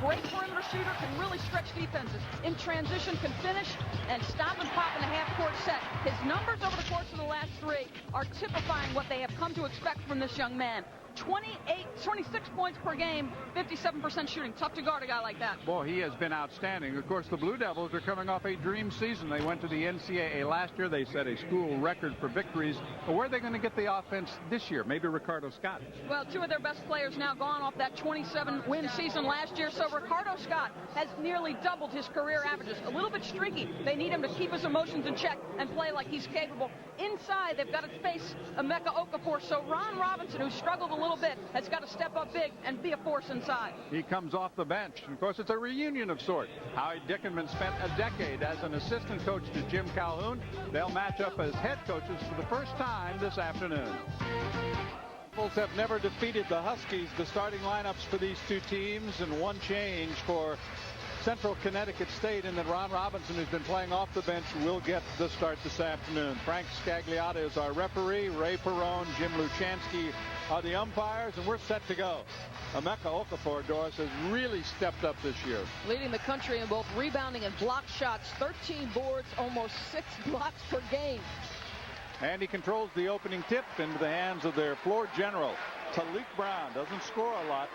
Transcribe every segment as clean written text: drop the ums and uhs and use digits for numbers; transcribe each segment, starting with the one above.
great perimeter shooter, can really stretch defenses. In transition, can finish and stop and pop in a half-court set. His numbers over the course of the last three are typifying what they have come to expect from this young man. 26 points per game, 57% shooting. Tough to guard a guy like that. Boy, he has been outstanding. Of course, the Blue Devils are coming off a dream season. They went to the NCAA last year. They set a school record for victories. But where are they going to get the offense this year? Maybe Ricardo Scott. Well, two of their best players now gone off that 27-win season last year. So Ricardo Scott has nearly doubled his career averages. A little bit streaky. They need him to keep his emotions in check and play like he's capable. Inside, they've got to face Emeka Okafor. So Ron Robinson, who struggled a little bit, has got to step up big and be a force inside. He comes off the bench. And of course, it's a reunion of sorts. Howie Dickinman spent a decade as an assistant coach to Jim Calhoun. They'll match up as head coaches for the first time this afternoon. Bulls have never defeated the Huskies. The starting lineups for these two teams, and one change for Central Connecticut State, and then Ron Robinson, who's been playing off the bench, will get the start this afternoon. Frank Scagliotta is our referee. Ray Perrone, Jim Luchansky are the umpires, and we're set to go. Emeka Okafor, Doris, has really stepped up this year. Leading the country in both rebounding and block shots. 13 boards, almost 6 blocks per game. And he controls the opening tip into the hands of their floor general. Talik Brown doesn't score a lot.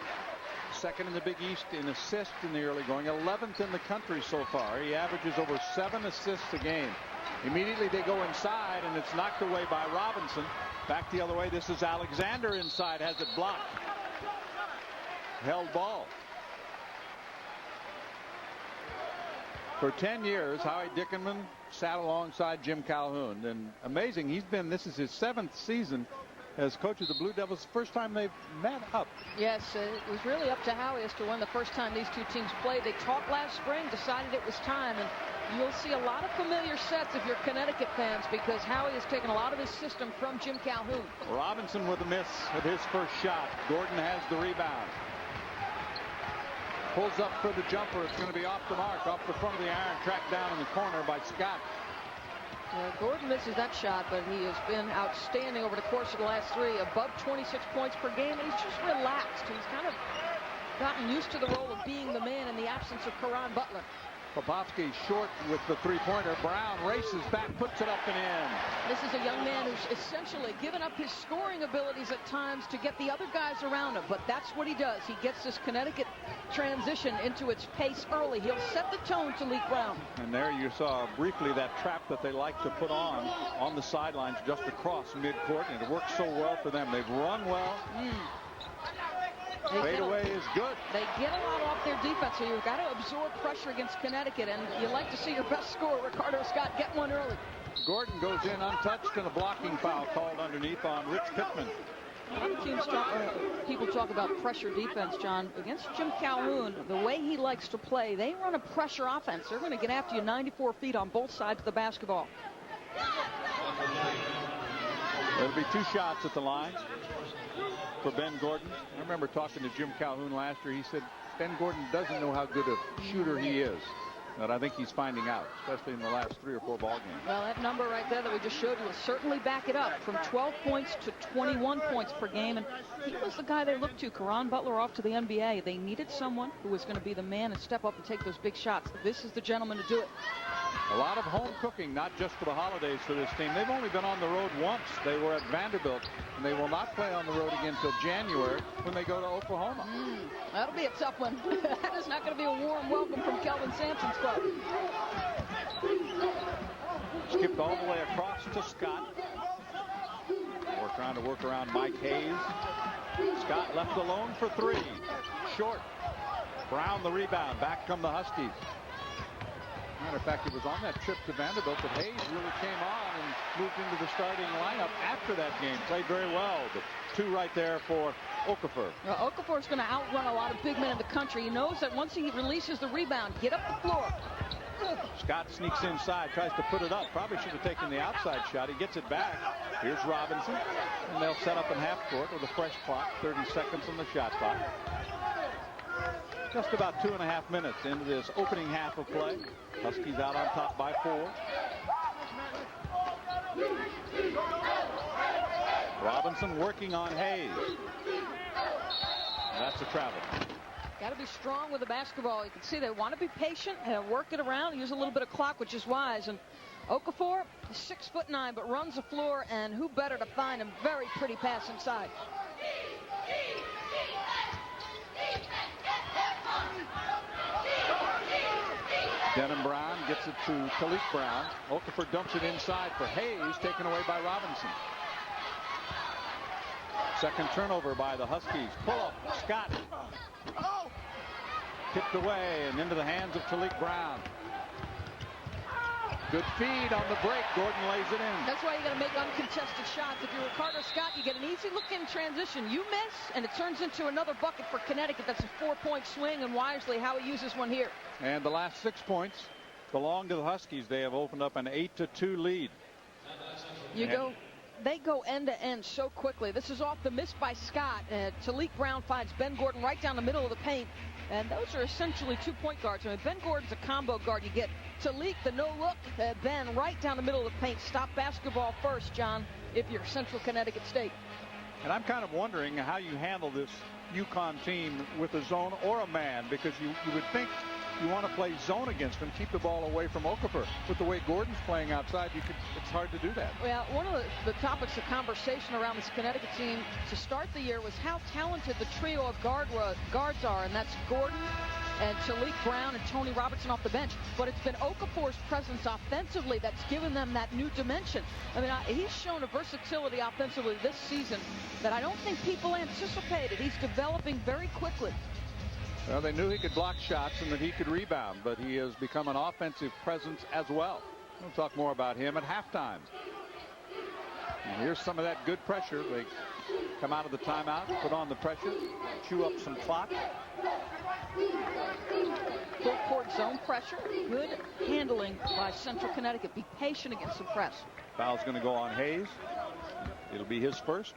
Second in the Big East in assists in the early going, 11th in the country so far. He averages over 7 assists a game. Immediately they go inside, and it's knocked away by Robinson. Back the other way, this is Alexander inside, has it blocked. Held ball. For 10 years, Howie Dickinman sat alongside Jim Calhoun. And amazing, this is his 7th season as coach of the Blue Devils. First time they've met up. Yes, it was really up to Howie as to when the first time these two teams played. They talked last spring, decided it was time, and you'll see a lot of familiar sets if you're Connecticut fans, because Howie has taken a lot of his system from Jim Calhoun. Robinson with a miss at his first shot. Gordon has the rebound. Pulls up for the jumper. It's going to be off the mark, off the front of the iron, tracked down in the corner by Scott. Gordon misses that shot, but he has been outstanding over the course of the last three. Above 26 points per game, and he's just relaxed. He's kind of gotten used to the role of being the man in the absence of Caron Butler. Popovsky short with the three-pointer. Brown races back, puts it up and in. This is a young man who's essentially given up his scoring abilities at times to get the other guys around him, but that's what he does. He gets this Connecticut transition into its pace early. He'll set the tone to Talik Brown. And there you saw briefly that trap that they like to put on the sidelines just across midcourt, and it works so well for them. They've run well. Fadeaway is good. They get a lot off their defense, so you've got to absorb pressure against Connecticut, and you like to see your best scorer, Ricardo Scott, get one early. Gordon goes in untouched, and a blocking foul called underneath on Rich Pittman. A lot of teams people talk about pressure defense, John. Against Jim Calhoun, the way he likes to play, they run a pressure offense. They're going to get after you 94 feet on both sides of the basketball. There'll be 2 shots at the line for Ben Gordon. I remember talking to Jim Calhoun last year. He said Ben Gordon doesn't know how good a shooter he is. But I think he's finding out, especially in the last 3 or 4 ball games. Well, that number right there that we just showed you will certainly back it up. From 12 points to 21 points per game. And he was the guy they looked to. Caron Butler off to the NBA. They needed someone who was going to be the man and step up and take those big shots. This is the gentleman to do it. A lot of home cooking, not just for the holidays for this team. They've only been on the road once. They were at Vanderbilt, and they will not play on the road again until January when they go to Oklahoma. That'll be a tough one. That is not going to be a warm welcome from Kelvin Sampson's club. Skipped all the way across to Scott. We're trying to work around Mike Hayes. Scott left alone for 3. Short. Brown the rebound. Back come the Huskies. Matter of fact, it was on that trip to Vanderbilt that Hayes really came on and moved into the starting lineup after that game. Played very well. The 2 right there for Okafor. Well, Okafor is going to outrun a lot of big men in the country. He knows that once he releases the rebound, get up the floor. Scott sneaks inside, tries to put it up. Probably should have taken the outside shot. He gets it back. Here's Robinson. And they'll set up in half court with a fresh clock. 30 seconds on the shot clock. Just about 2.5 minutes into this opening half of play. Huskies out on top by 4. Robinson working on Hayes. That's a travel. Got to be strong with the basketball. You can see they want to be patient and work it around, use a little bit of clock, which is wise. And Okafor, 6'9", but runs the floor, and who better to find him? Very pretty pass inside. Denham Brown gets it to Talik Brown. Okafor dumps it inside for Hayes, taken away by Robinson. Second turnover by the Huskies. Pull up, Scott. Tipped away and into the hands of Talik Brown. Good feed on the break. Gordon lays it in. That's why you got to make uncontested shots. If you're Ricardo Scott, you get an easy look in transition. You miss, and it turns into another bucket for Connecticut. That's a 4-point swing, and wisely how he uses one here. And the last 6 points belong to the Huskies. They have opened up an 8-2 lead. They go end to end so quickly. This is off the miss by Scott. Talik Brown finds Ben Gordon right down the middle of the paint. And those are essentially 2-point guards. I mean, Ben Gordon's a combo guard. You get Talik, the no-look, Ben right down the middle of the paint. Stop basketball first, John, if you're Central Connecticut State. And I'm kind of wondering how you handle this UConn team with a zone or a man, because you would think you want to play zone against them, keep the ball away from Okafor. With the way Gordon's playing outside, it's hard to do that. Well, one of the topics of conversation around this Connecticut team to start the year was how talented the trio of guards are, and that's Gordon and Talik Brown and Tony Robertson off the bench. But it's been Okafor's presence offensively that's given them that new dimension. I mean, he's shown a versatility offensively this season that I don't think people anticipated. He's developing very quickly. Well, they knew he could block shots and that he could rebound, but he has become an offensive presence as well. We'll talk more about him at halftime. And here's some of that good pressure. They come out of the timeout, put on the pressure, chew up some clock. Full court zone pressure. Good handling by Central Connecticut. Be patient against the press. Foul's going to go on Hayes. It'll be his first,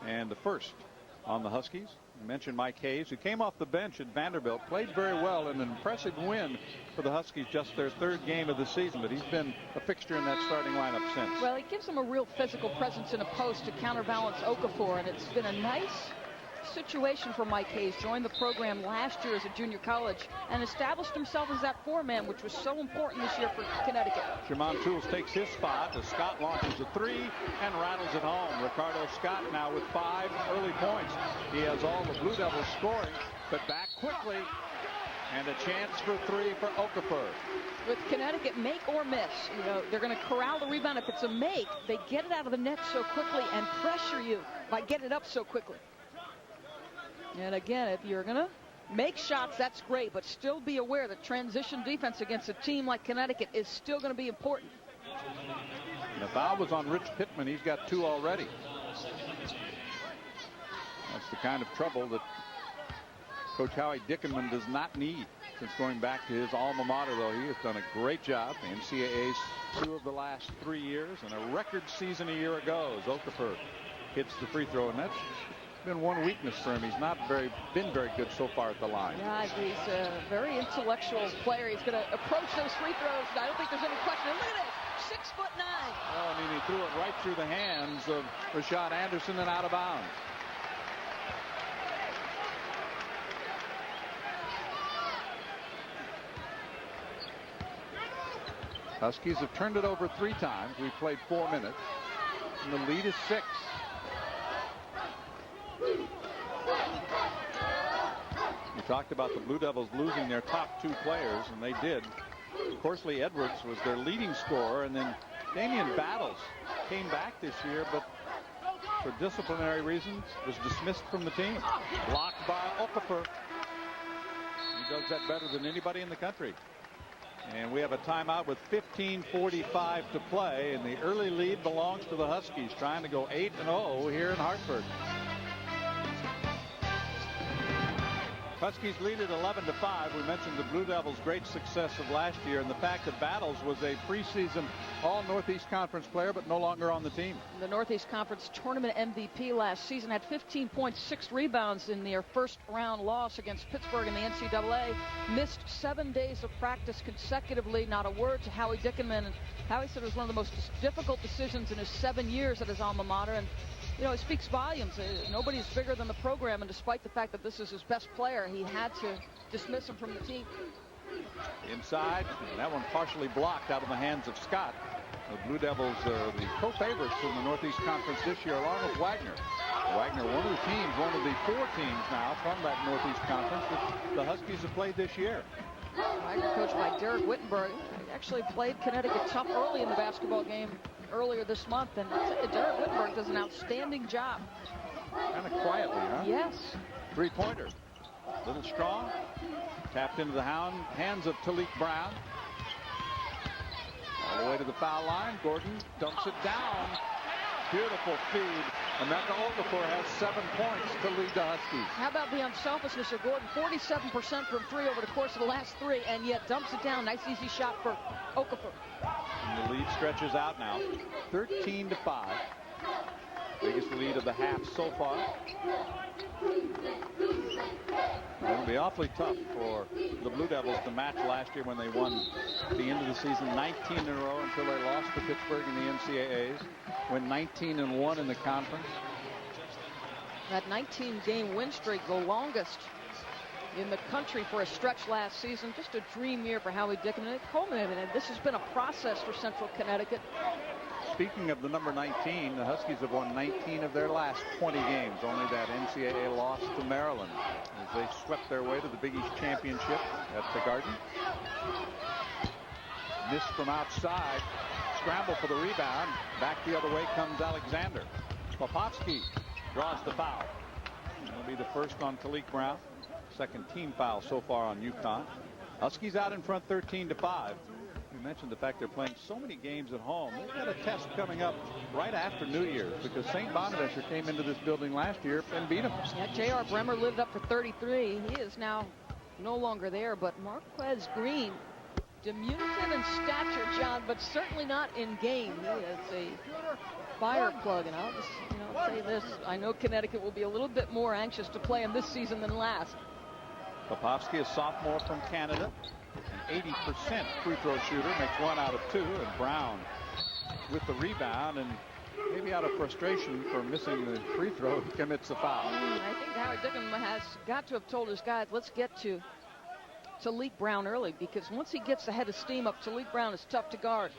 and the first on the Huskies. I mentioned Mike Hayes, who came off the bench at Vanderbilt, played very well in an impressive win for the Huskies, just their third game of the season, but he's been a fixture in that starting lineup since. Well, he gives them a real physical presence in a post to counterbalance Okafor, and it's been a nice situation for Mike Hayes. Joined the program last year as a junior college and established himself as that four-man, which was so important this year for Connecticut. Jermon Tools takes his spot as Scott launches a three and rattles it home. Ricardo Scott now with 5 early points. He has all the Blue Devils scoring, but back quickly, and a chance for 3 for Okafor. With Connecticut, make or miss, they're going to corral the rebound. If it's a make, they get it out of the net so quickly and pressure you by getting it up so quickly. And again, if you're going to make shots, that's great, but still be aware that transition defense against a team like Connecticut is still going to be important. The foul was on Rich Pittman. He's got 2 already. That's the kind of trouble that Coach Howie Dickinman does not need. Since going back to his alma mater, though, he has done a great job. NCAA's 2 of the last 3 years, and a record season a year ago as Okafor hits the free throw, and that's been one weakness for him. He's not been very good so far at the line. Yeah, he's a very intellectual player. He's going to approach those free throws. I don't think there's any question. And look at this, 6'9". Well, I mean, he threw it right through the hands of Rashad Anderson and out of bounds. Huskies have turned it over 3 times. We've played 4 minutes, and the lead is 6. We talked about the Blue Devils losing their top 2 players, and they did. Corsley Edwards was their leading scorer, and then Damian Battles came back this year, but for disciplinary reasons was dismissed from the team. Blocked by Okafor. He does that better than anybody in the country. And we have a timeout with 15:45 to play, and the early lead belongs to the Huskies, trying to go 8-0 here in Hartford. Huskies lead at 11-5. We mentioned the Blue Devils' great success of last year, and the fact that Battles was a preseason All-Northeast Conference player, but no longer on the team. The Northeast Conference Tournament MVP last season, had 15 points, 6 rebounds in their first-round loss against Pittsburgh in the NCAA. Missed 7 days of practice consecutively. Not a word to Howie Dickinman. And Howie said it was one of the most difficult decisions in his 7 years at his alma mater. And you know, it speaks volumes. Nobody's bigger than the program, and despite the fact that this is his best player, he had to dismiss him from the team. Inside, and that one partially blocked out of the hands of Scott. The Blue Devils are the co-favorites in the Northeast Conference this year, along with Wagner. Wagner, one of the teams, one of the 4 teams now from that Northeast Conference that the Huskies have played this year. Wagner, coached by Derek Wittenberg, actually played Connecticut tough early in the basketball game earlier this month, and Derek Wittenberg does an outstanding job. Kind of quietly, huh? Yes. Three-pointer. Little strong. Tapped into the hands of Talik Brown. All the way to the foul line. Gordon dumps it down. Beautiful feed. America Okafor has 7 points to lead the Huskies. How about the unselfishness of Gordon? 47% from 3 over the course of the last 3, and yet dumps it down. Nice easy shot for Okafor. And the lead stretches out now. 13-5. Biggest lead of the half so far. It'll be awfully tough for the Blue Devils to match last year when they won at the end of the season 19 in a row until they lost to Pittsburgh in the NCAAs. Went 19-1 in the conference. That 19-game win streak, the longest in the country for a stretch last season. Just a dream year for Howie Dickinson. It culminated, and this has been a process for Central Connecticut. Speaking of the number 19, the Huskies have won 19 of their last 20 games. Only that NCAA loss to Maryland as they swept their way to the Big East Championship at the Garden. Missed from outside. Scramble for the rebound. Back the other way comes Alexander. Popovsky draws the foul. It'll be the first on Talik Brown. Second team foul so far on UConn. Huskies out in front 13-5. You mentioned the fact they're playing so many games at home. They've got a test coming up right after New Year's because St. Bonaventure came into this building last year and beat them. Yeah, J.R. Bremer lived up for 33. He is now no longer there, but Marquez Green, diminutive in stature, John, but certainly not in game. He is a fire plug, and I'll just say this. I know Connecticut will be a little bit more anxious to play him this season than last. Popovsky, a sophomore from Canada. An 80% free throw shooter, makes 1 out of 2, and Brown with the rebound, and maybe out of frustration for missing the free throw, commits a foul. I think Howard Dickinson has got to have told his guys, let's get to Talik Brown early, because once he gets the head of steam up, Talik Brown is tough to guard.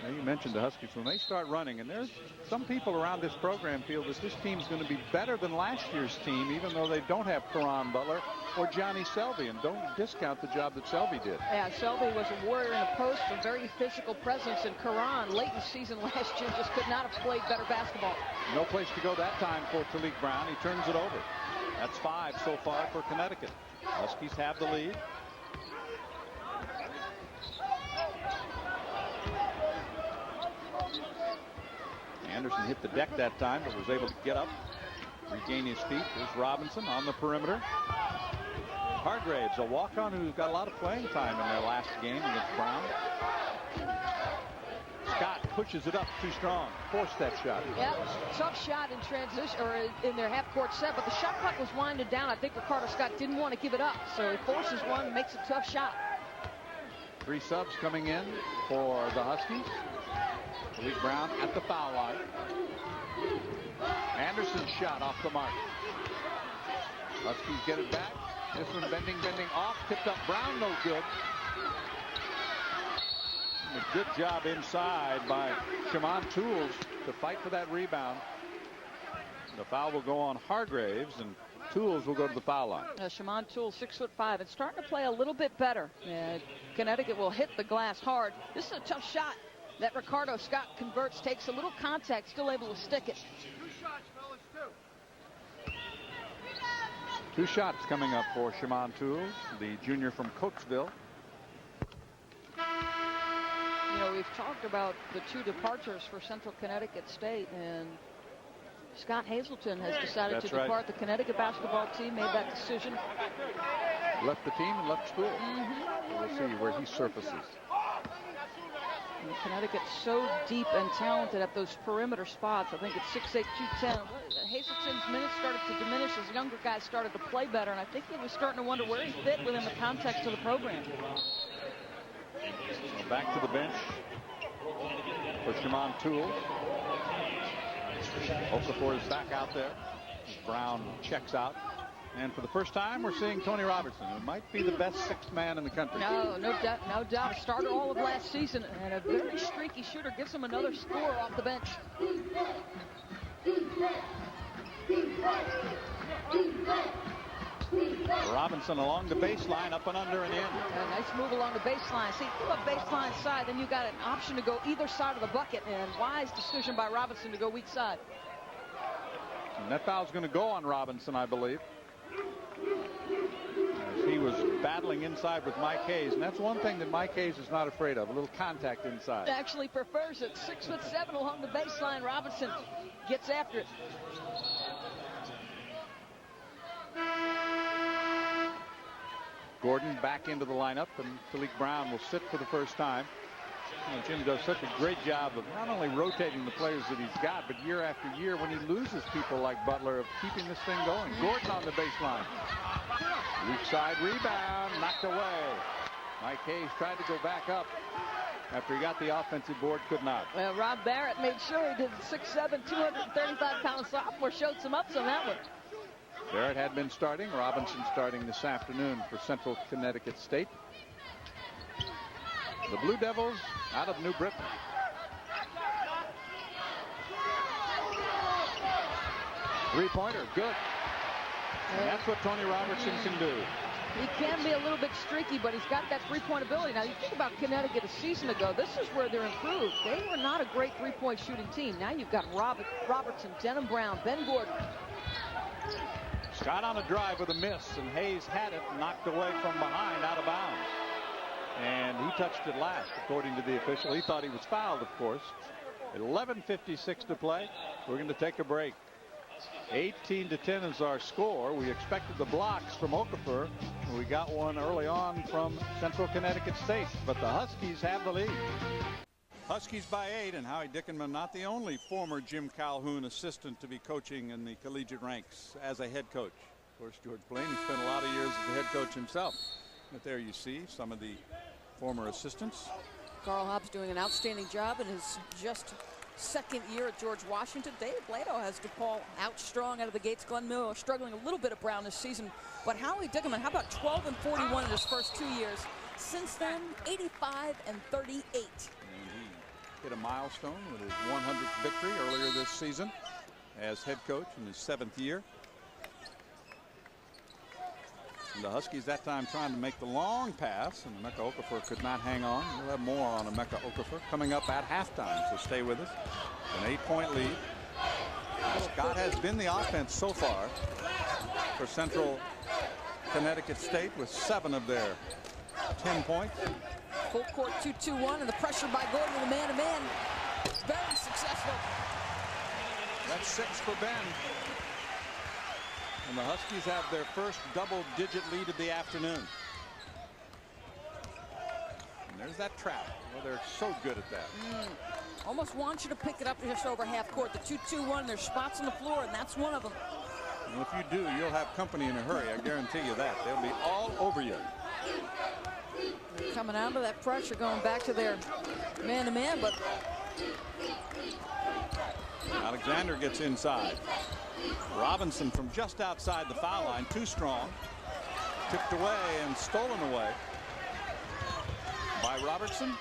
Now, you mentioned the Huskies. When they start running, and there's some people around this program feel that this team's going to be better than last year's team, even though they don't have Karan Butler or Johnny Selby, and don't discount the job that Selby did. Yeah, Selby was a warrior in the post, a very physical presence, and Karan late in the season last year just could not have played better basketball. No place to go that time for Talik Brown. He turns it over. That's 5 so far for Connecticut. Huskies have the lead. Anderson hit the deck that time, but was able to get up, regain his feet. There's Robinson on the perimeter. Hargraves, a walk-on who's got a lot of playing time in their last game against Brown. Scott pushes it up too strong. Forced that shot. Yeah, tough shot in transition, or in their half-court set, but the shot clock was winded down. I think Ricardo Scott didn't want to give it up, so he forces one, makes a tough shot. 3 subs coming in for the Huskies. Talik Brown at the foul line. Anderson's shot off the mark. Huskies get it back. This one bending off. Tipped up. Brown, no good. And a good job inside by Shaman Tools to fight for that rebound. The foul will go on Hargraves, and Tools will go to the foul line. Shaman Tools, 6'5", and starting to play a little bit better. Connecticut will hit the glass hard. This is a tough shot that Ricardo Scott converts, takes a little contact, still able to stick it. 2 shots coming up for Shaman Tools, the junior from Coatesville. We've talked about the 2 departures for Central Connecticut State, and Scott Hazelton has decided to depart the Connecticut basketball team, made that decision. Left the team and left school. We'll see where he surfaces. And Connecticut's so deep and talented at those perimeter spots. I think it's 6'8", 210. Hazelton's minutes started to diminish as younger guys started to play better, and I think he was starting to wonder where he fit within the context of the program. So back to the bench for Shaman Tools. Okafor is back out there. Brown checks out. And for the first time, we're seeing Tony Robertson, who might be the best sixth man in the country. No doubt. Started all of last season, and a very streaky shooter gives him another score off the bench. Robinson along the baseline, up and under and in. Nice move along the baseline. See, from a baseline side, then you got an option to go either side of the bucket, and wise decision by Robinson to go weak side. And that foul's going to go on Robinson, I believe. As he was battling inside with Mike Hayes, and that's one thing that Mike Hayes is not afraid of, a little contact inside. Actually prefers it. 6'7" along the baseline. Robinson gets after it. Gordon back into the lineup, and Talik Brown will sit for the first time. And Jim does such a great job of not only rotating the players that he's got, but year after year when he loses people like Butler, of keeping this thing going. Gordon on the baseline. Weak side rebound, knocked away. Mike Hayes tried to go back up after he got the offensive board, could not. Well, Rob Barrett made sure he did. 6'7", 235-pound sophomore showed some ups on that one. Barrett had been starting. Robinson starting this afternoon for Central Connecticut State. The Blue Devils out of New Britain. Three-pointer, good. And that's what Tony Robertson can do. He can be a little bit streaky, but he's got that three-point ability. Now, you think about Connecticut a season ago. This is where they're improved. They were not a great three-point shooting team. Now you've got Robertson, Denham Brown, Ben Gordon. Scott on a drive with a miss, and Hayes had it knocked away from behind, out of bounds. And he touched it last, according to the official. He thought he was fouled, of course. 11:56 to play. We're going to take a break. 18-10 is our score. We expected the blocks from Okafor. We got one early on from Central Connecticut State, but the Huskies have the lead. Huskies by 8, and Howie Dickenman, not the only former Jim Calhoun assistant to be coaching in the collegiate ranks as a head coach. Of course, George Blaney spent a lot of years as a head coach himself. But there you see some of the former assistants. Carl Hobbs doing an outstanding job in his just second year at George Washington. David Blato has DePaul out strong out of the gates. Glenn Miller struggling a little bit at Brown this season. But Howie Dickenman, how about 12-41 in his first 2 years? Since then, 85-38. And he hit a milestone with his 100th victory earlier this season as head coach in his 7th year. And the Huskies that time trying to make the long pass, and Emeka Okafor could not hang on. We'll have more on Emeka Okafor coming up at halftime, so stay with us. An 8-point lead. Scott has been the offense so far for Central Connecticut State with 7 of their 10 points. Full court 2-2-1, and the pressure by Gordon with a man-to-man. Very successful. That's 6 for Ben. And the Huskies have their first double-digit lead of the afternoon. And there's that trap. Well, they're so good at that. Almost want you to pick it up just over half court. The 2-2-1, there's spots on the floor, and that's one of them. And if you do, you'll have company in a hurry. I guarantee you that. They'll be all over you. They're coming out of that pressure, going back to their man-to-man, but Alexander gets inside. Robinson from just outside the foul line, too strong. Tipped away and stolen away by Robertson.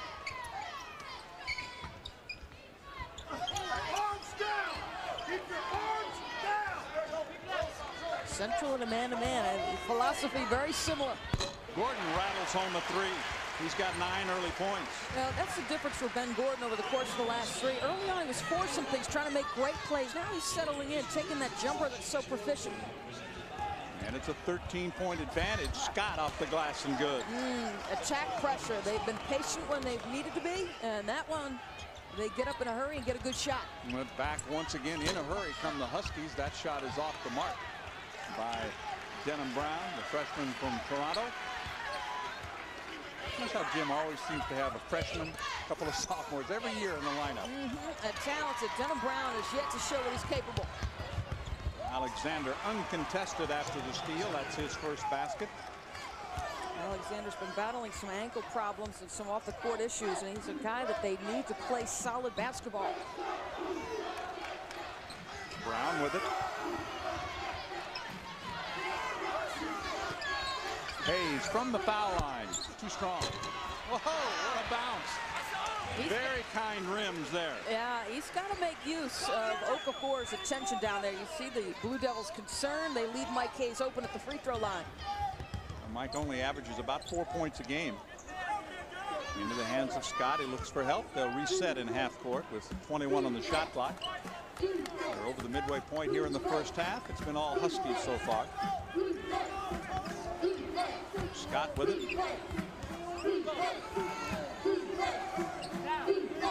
Central in a man-to-man. Philosophy very similar. Gordon rattles home a 3. He's got 9 early points. Well, that's the difference for Ben Gordon over the course of the last 3. Early on, he was forcing things, trying to make great plays. Now he's settling in, taking that jumper that's so proficient. And it's a 13-point advantage. Scott off the glass and good. Attack pressure. They've been patient when they've needed to be, and that one, they get up in a hurry and get a good shot. Went back once again in a hurry come the Huskies. That shot is off the mark by Denham Brown, the freshman from Toronto. That's how Jim always seems to have a freshman, a couple of sophomores every year in the lineup. A talented Denham Brown is yet to show what he's capable. Alexander uncontested after the steal. That's his first basket. Alexander's been battling some ankle problems and some off-the-court issues, and he's a guy that they need to play solid basketball. Brown with it. Hayes from the foul line. Too strong. Whoa, what a bounce. Very kind rims there. Yeah, he's got to make use of Okafor's attention down there. You see the Blue Devils concerned. They leave Mike Hayes open at the free throw line. Mike only averages about 4 points a game. Into the hands of Scott. He looks for help. They'll reset in half court with 21 on the shot clock. They're over the midway point here in the first half. It's been all Huskies so far. Scott with it.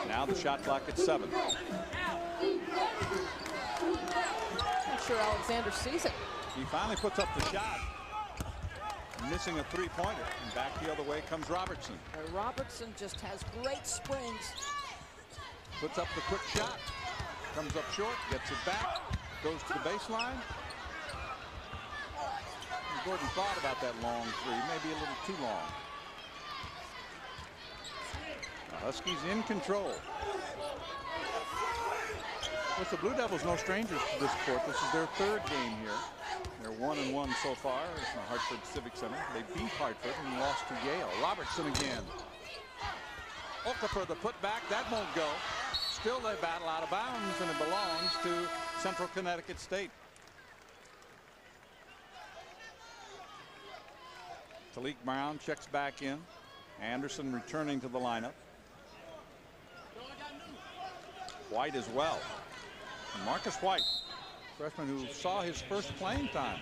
Now the shot clock at 7. I'm sure Alexander sees it. He finally puts up the shot. Missing a three-pointer, and back the other way comes Robertson. Robertson just has great springs. Puts up the quick shot. Comes up short, gets it back, goes to the baseline. Gordon thought about that long three, maybe a little too long. The Huskies in control. With the Blue Devils, no strangers to this court. This is their 3rd game here. They're 1-1 so far. It's in the Hartford Civic Center. They beat Hartford and lost to Yale. Robertson again. Okafor the putback. That won't go. Still they battle out of bounds, and it belongs to Central Connecticut State. Talik Brown checks back in. Anderson returning to the lineup. White as well. And Marcus White, freshman who saw his first playing time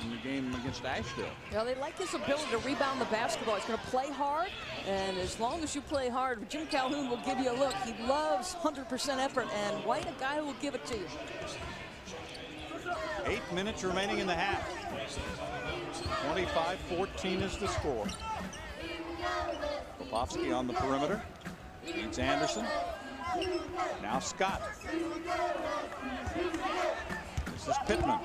in the game against Asheville. Yeah, they like his ability to rebound the basketball. He's going to play hard, and as long as you play hard, Jim Calhoun will give you a look. He loves 100% effort, and White, a guy who will give it to you. 8 minutes remaining in the half. 25-14 is the score. Popovsky on the perimeter. Leads Anderson. Now Scott. This is Pittman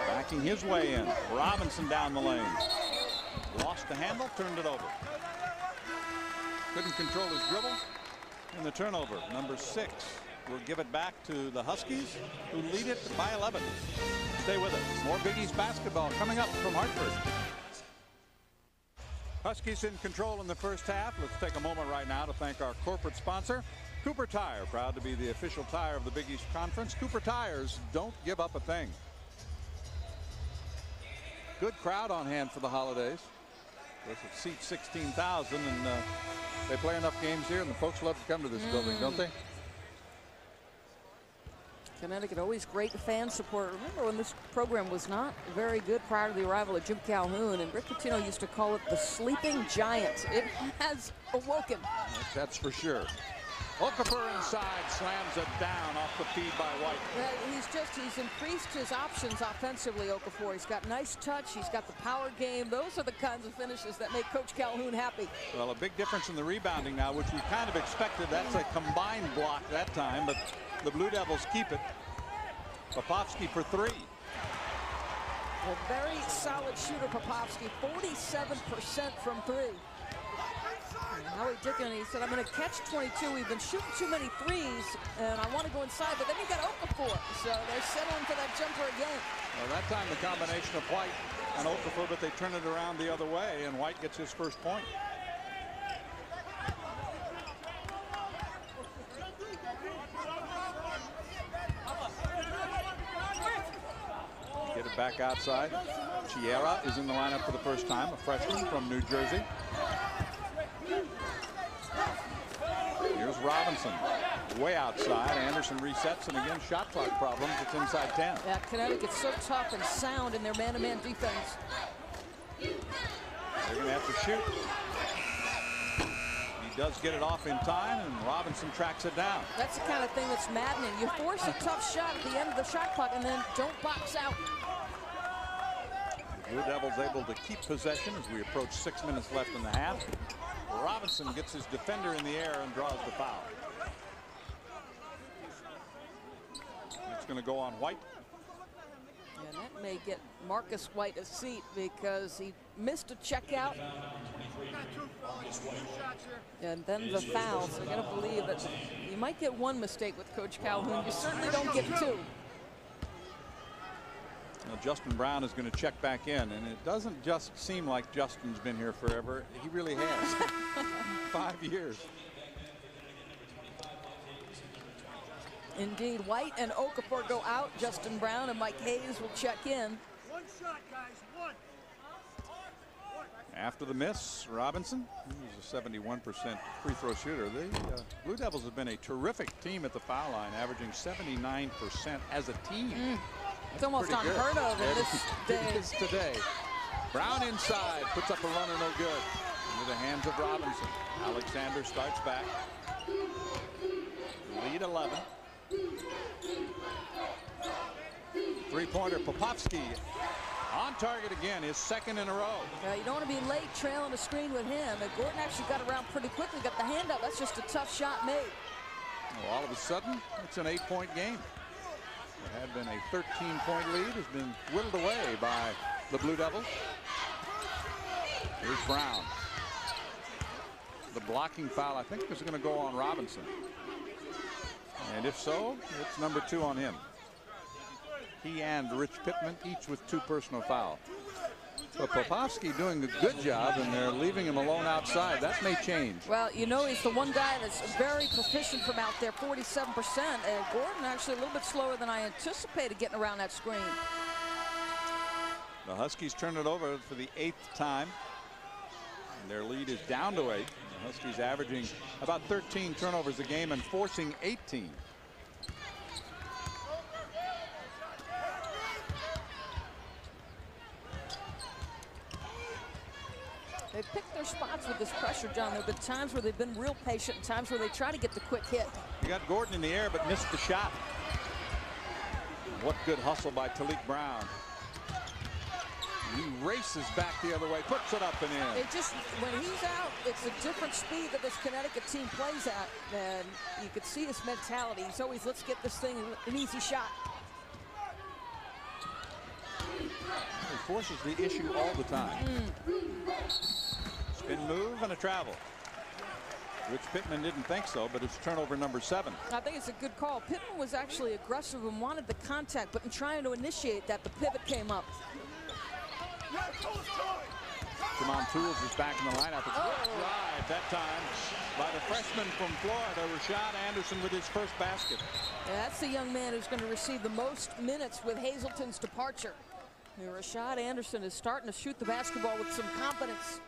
backing his way in. Robinson down the lane. Lost the handle, turned it over. Couldn't control his dribble. And the turnover, number 6, will give it back to the Huskies, who lead it by 11. Stay with us. More Big East basketball coming up from Hartford. Huskies in control in the first half. Let's take a moment right now to thank our corporate sponsor, Cooper Tire, proud to be the official tire of the Big East Conference. Cooper Tires, don't give up a thing. Good crowd on hand for the holidays. It seats 16,000, and they play enough games here, and the folks love to come to this building, don't they? Connecticut, always great fan support. Remember when this program was not very good prior to the arrival of Jim Calhoun, and Rick Pitino used to call it the sleeping giant. It has awoken. That's for sure. Okafor inside, slams it down off the feed by White. Well, he's increased his options offensively, Okafor. He's got nice touch. He's got the power game. Those are the kinds of finishes that make Coach Calhoun happy. Well, a big difference in the rebounding now, which we kind of expected. That's a combined block that time, but the Blue Devils keep it. Popovsky for 3. A very solid shooter, Popovsky. 47% from 3. Howie Dickin, he said, I'm going to catch 22. We've been shooting too many threes, and I want to go inside. But then you got Okafor, so they're settling for that jumper again. Well, that time the combination of White and Okafor, but they turn it around the other way, and White gets his first point. Get it back outside. Chiera is in the lineup for the first time, a freshman from New Jersey. Here's Robinson, way outside. Anderson resets, and again, shot clock problems. It's inside 10. Yeah, Connecticut's so tough and sound in their man-to-man defense. They're going to have to shoot. He does get it off in time, and Robinson tracks it down. That's the kind of thing that's maddening. You force a tough shot at the end of the shot clock, and then don't box out. The Blue Devils able to keep possession as we approach 6 minutes left in the half. Robinson gets his defender in the air and draws the foul. It's going to go on White. And that may get Marcus White a seat because missed a check out. And then the foul, so I gotta believe it. You might get one mistake with Coach Calhoun. You certainly don't get two. Now Justin Brown is going to check back in, and it doesn't just seem like Justin's been here forever. He really has. 5 years. Indeed, White and Okafor go out. Justin Brown and Mike Hayes will check in. One shot, guys. One. After the miss, Robinson, who's a 71% free throw shooter. The Blue Devils have been a terrific team at the foul line, averaging 79% as a team. It's almost unheard of in this day. It is today. Brown inside, puts up a runner, no good. Into the hands of Robinson. Alexander starts back. Lead 11. Three-pointer, Popovsky on target again, his second in a row. You don't want to be late trailing the screen with him. And Gordon actually got around pretty quickly, got the hand up. That's just a tough shot made. Well, all of a sudden, it's an 8-point game. It had been a 13-point lead, has been whittled away by the Blue Devils. Here's Brown. The blocking foul, I think, is going to go on Robinson. And if so, it's number 2 on him. He and Rich Pittman each with 2 personal fouls. But Popovsky doing a good job, and they're leaving him alone outside. That may change. Well, you know, he's the one guy that's very proficient from out there, 47%. And Gordon actually a little bit slower than I anticipated getting around that screen. The Huskies turn it over for the 8th time. And their lead is down to 8. The Huskies averaging about 13 turnovers a game and forcing 18. They picked their spots with this pressure, John. There have been times where they've been real patient and times where they try to get the quick hit. You got Gordon in the air but missed the shot. What good hustle by Talik Brown. He races back the other way, puts it up and in. It just, when he's out, it's a different speed that this Connecticut team plays at. And you could see his mentality. He's always, let's get this thing an easy shot. He forces the issue all the time. Spin move and a travel. Rich Pittman didn't think so, but it's turnover number 7. I think it's a good call. Pittman was actually aggressive and wanted the contact, but in trying to initiate that, the pivot came up. Jamon Tools is back in the lineup. It's a good drive that time by the freshman from Florida, Rashad Anderson, with his first basket. Yeah, that's the young man who's going to receive the most minutes with Hazelton's departure. Rashad Anderson is starting to shoot the basketball with some confidence.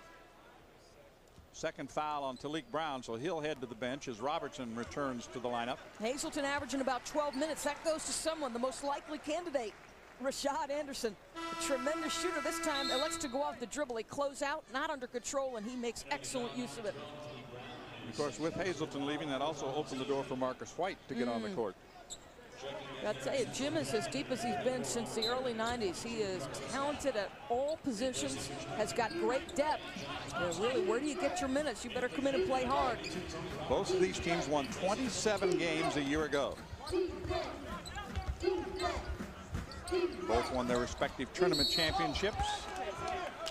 Second foul on Talik Brown, so he'll head to the bench as Robertson returns to the lineup. Hazelton averaging about 12 minutes. That goes to someone, the most likely candidate, Rashad Anderson. A tremendous shooter this time. Elects to go off the dribble. A closeout, not under control, and he makes excellent use of it. Of course, with Hazelton leaving, that also opened the door for Marcus White to get on the court. I'll tell you, Jim is as deep as he's been since the early 90s. He is talented at all positions, has got great depth. Really, where do you get your minutes? You better come in and play hard. Both of these teams won 27 games a year ago. Both won their respective tournament championships.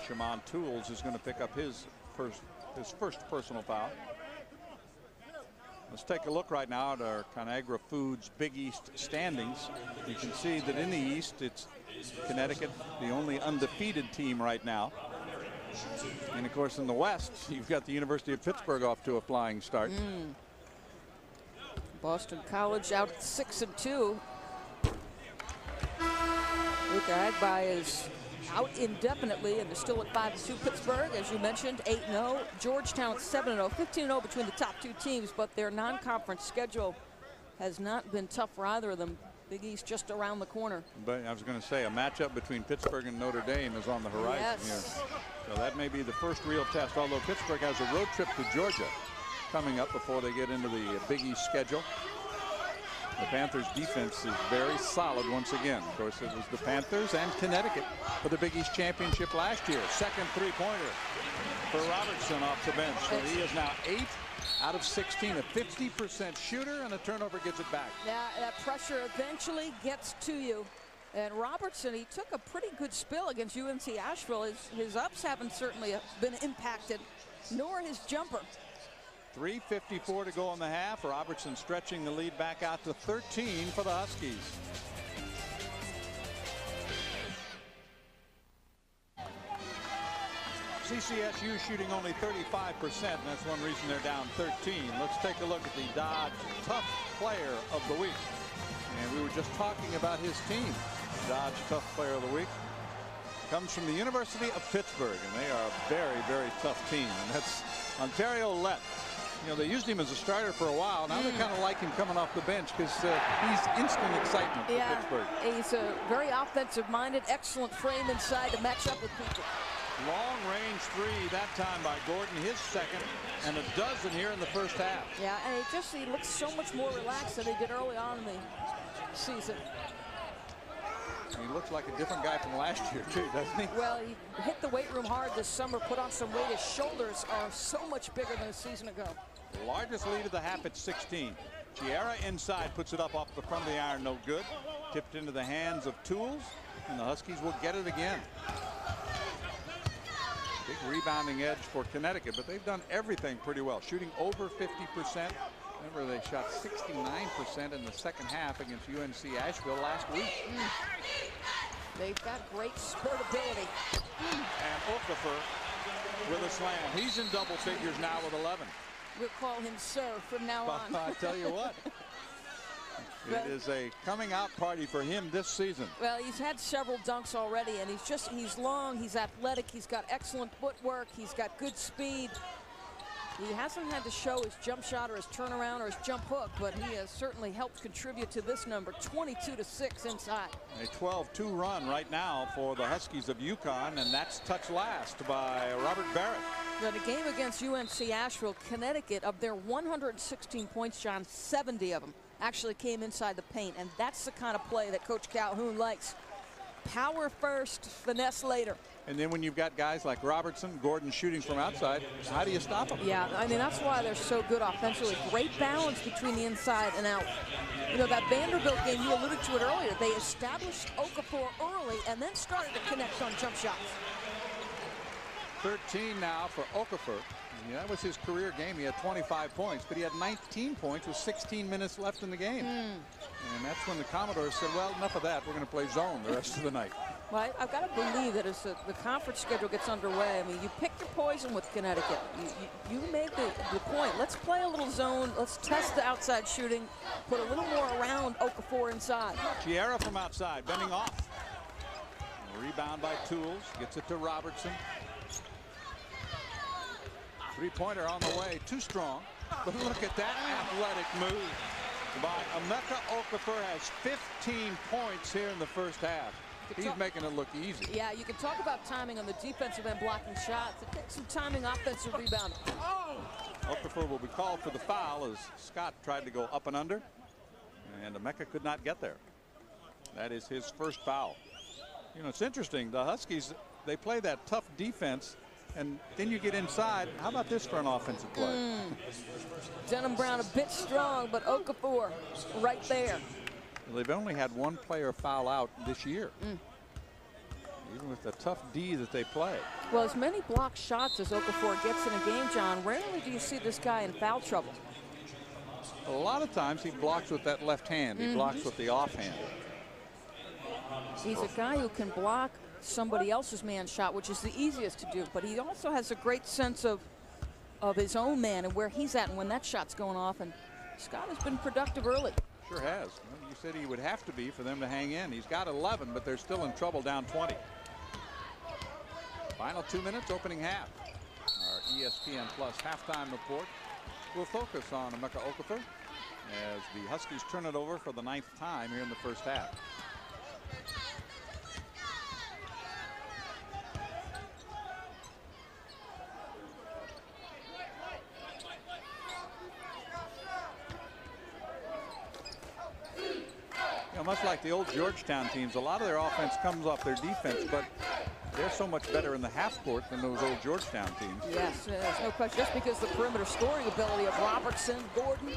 Jamon Tools is going to pick up his first personal foul. Let's take a look right now at our Conagra Foods Big East standings. You can see that in the East, it's Connecticut, the only undefeated team right now. And of course, in the West, you've got the University of Pittsburgh off to a flying start. Boston College out at 6-2. Luka Agbai is out indefinitely and they're still at 5-2. Pittsburgh, as you mentioned, 8-0. Georgetown 7-0, 15-0 between the top 2 teams, but their non-conference schedule has not been tough for either of them. Big East just around the corner. But I was going to say, a matchup between Pittsburgh and Notre Dame is on the horizon here. So that may be the first real test, although Pittsburgh has a road trip to Georgia coming up before they get into the Big East schedule. The Panthers defense is very solid once again. Of course, it was the Panthers and Connecticut for the Big East championship last year. Second three-pointer for Robertson off the bench. So he is now 8 out of 16, a 50% shooter, and a turnover gets it back. Yeah, that pressure eventually gets to you. And Robertson, he took a pretty good spill against UNC Asheville. His ups haven't certainly been impacted, nor his jumper. 3:54 to go in the half. Robertson stretching the lead back out to 13 for the Huskies. CCSU shooting only 35%, and that's one reason they're down 13. Let's take a look at the Dodge Tough Player of the Week. And we were just talking about his team. Dodge Tough Player of the Week comes from the University of Pittsburgh, and they are a very, very tough team. And that's Ontario Lett. You know, they used him as a starter for a while. Now they kind of like him coming off the bench because he's instant excitement for Pittsburgh. He's a very offensive-minded, excellent frame inside to match up with people. Long range three that time by Gordon, his second, and a dozen here in the first half. Yeah, and he looks so much more relaxed than he did early on in the season. He looks like a different guy from last year too, doesn't he? Well, he hit the weight room hard this summer, put on some weight. His shoulders are so much bigger than a season ago. The largest lead of the half at 16. Chiara inside puts it up off the front of the iron, no good. Tipped into the hands of Tools, and the Huskies will get it again. Big rebounding edge for Connecticut, but they've done everything pretty well. Shooting over 50%. Remember, they shot 69% in the second half against UNC Asheville last week. They've got great spurtability. And Okafor with a slam. He's in double figures now with 11. We'll call him Sir from now on. I tell you what. It is a coming out party for him this season. Well, he's had several dunks already, and he's long, he's athletic, he's got excellent footwork, he's got good speed. He hasn't had to show his jump shot or his turnaround or his jump hook, but he has certainly helped contribute to this number, 22-6 inside. A 12-2 run right now for the Huskies of UConn, and that's touched last by Robert Barrett. In the game against UNC Asheville, Connecticut, of their 116 points, John, 70 of them actually came inside the paint, and that's the kind of play that Coach Calhoun likes. Power first, finesse later. And then when you've got guys like Robertson, Gordon shooting from outside, how do you stop them? Yeah, I mean, that's why they're so good offensively. Great balance between the inside and out. You know, that Vanderbilt game, you alluded to it earlier, they established Okafor early and then started to connect on jump shots. 13 now for Okafor. Yeah, that was his career game. He had 25 points, but he had 19 points with 16 minutes left in the game. And that's when the Commodores said, well, enough of that. We're going to play zone the rest of the night. Well, I've got to believe that as the conference schedule gets underway, I mean, you picked your poison with Connecticut. You made the point. Let's play a little zone. Let's test the outside shooting. Put a little more around Okafor inside. Chiara from outside, bending off. Rebound by Tools. Gets it to Robertson. Three-pointer on the way. Too strong. But look at that athletic move by Emeka Okafor. Has 15 points here in the first half. He's making it look easy. Yeah, you can talk about timing on the defensive end, blocking shots. It takes some timing, offensive rebound. Okafor will be called for the foul as Scott tried to go up and under, and Emeka could not get there. That is his first foul. You know, it's interesting. The Huskies, they play that tough defense, and then you get inside. How about this for an offensive play? Denham Brown a bit strong, but Okafor right there. They've only had one player foul out this year, even with the tough D that they play. Well, as many blocked shots as Okafor gets in a game, John, rarely do you see this guy in foul trouble. A lot of times he blocks with that left hand. He blocks with the offhand. He's a guy who can block somebody else's man shot, which is the easiest to do, but he also has a great sense of his own man and where he's at and when that shot's going off, and Scott has been productive early. Sure has. You said he would have to be for them to hang in. He's got 11, but they're still in trouble, down 20. Final 2 minutes, opening half. Our ESPN Plus halftime report will focus on Emeka Okafor as the Huskies turn it over for the 9th time here in the first half. Much like the old Georgetown teams, a lot of their offense comes off their defense, but they're so much better in the half court than those old Georgetown teams. Yes, there's no question. Just because the perimeter scoring ability of Robertson, Gordon,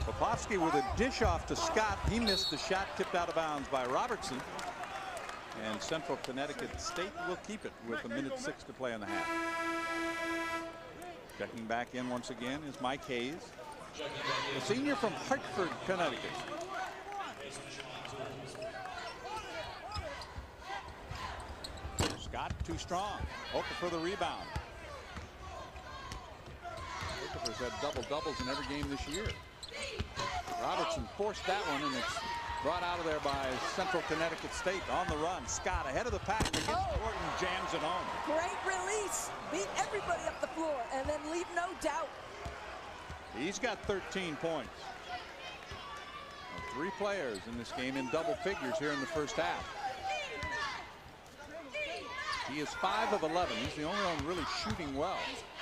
Popovsky with a dish off to Scott. He missed the shot, tipped out of bounds by Robertson. And Central Connecticut State will keep it with 1:06 to play in the half. Checking back in once again is Mike Hayes, a senior from Hartford, Connecticut. Scott too strong. Okafor the rebound. Okafor's had double-doubles in every game this year. Robertson forced that one, and it's brought out of there by Central Connecticut State on the run. Scott ahead of the pack against Gordon, jams it home. Great release. Beat everybody up the floor and then leave no doubt. He's got 13 points. Three players in this game in double figures here in the first half. He is 5 of 11. He's the only one really shooting well.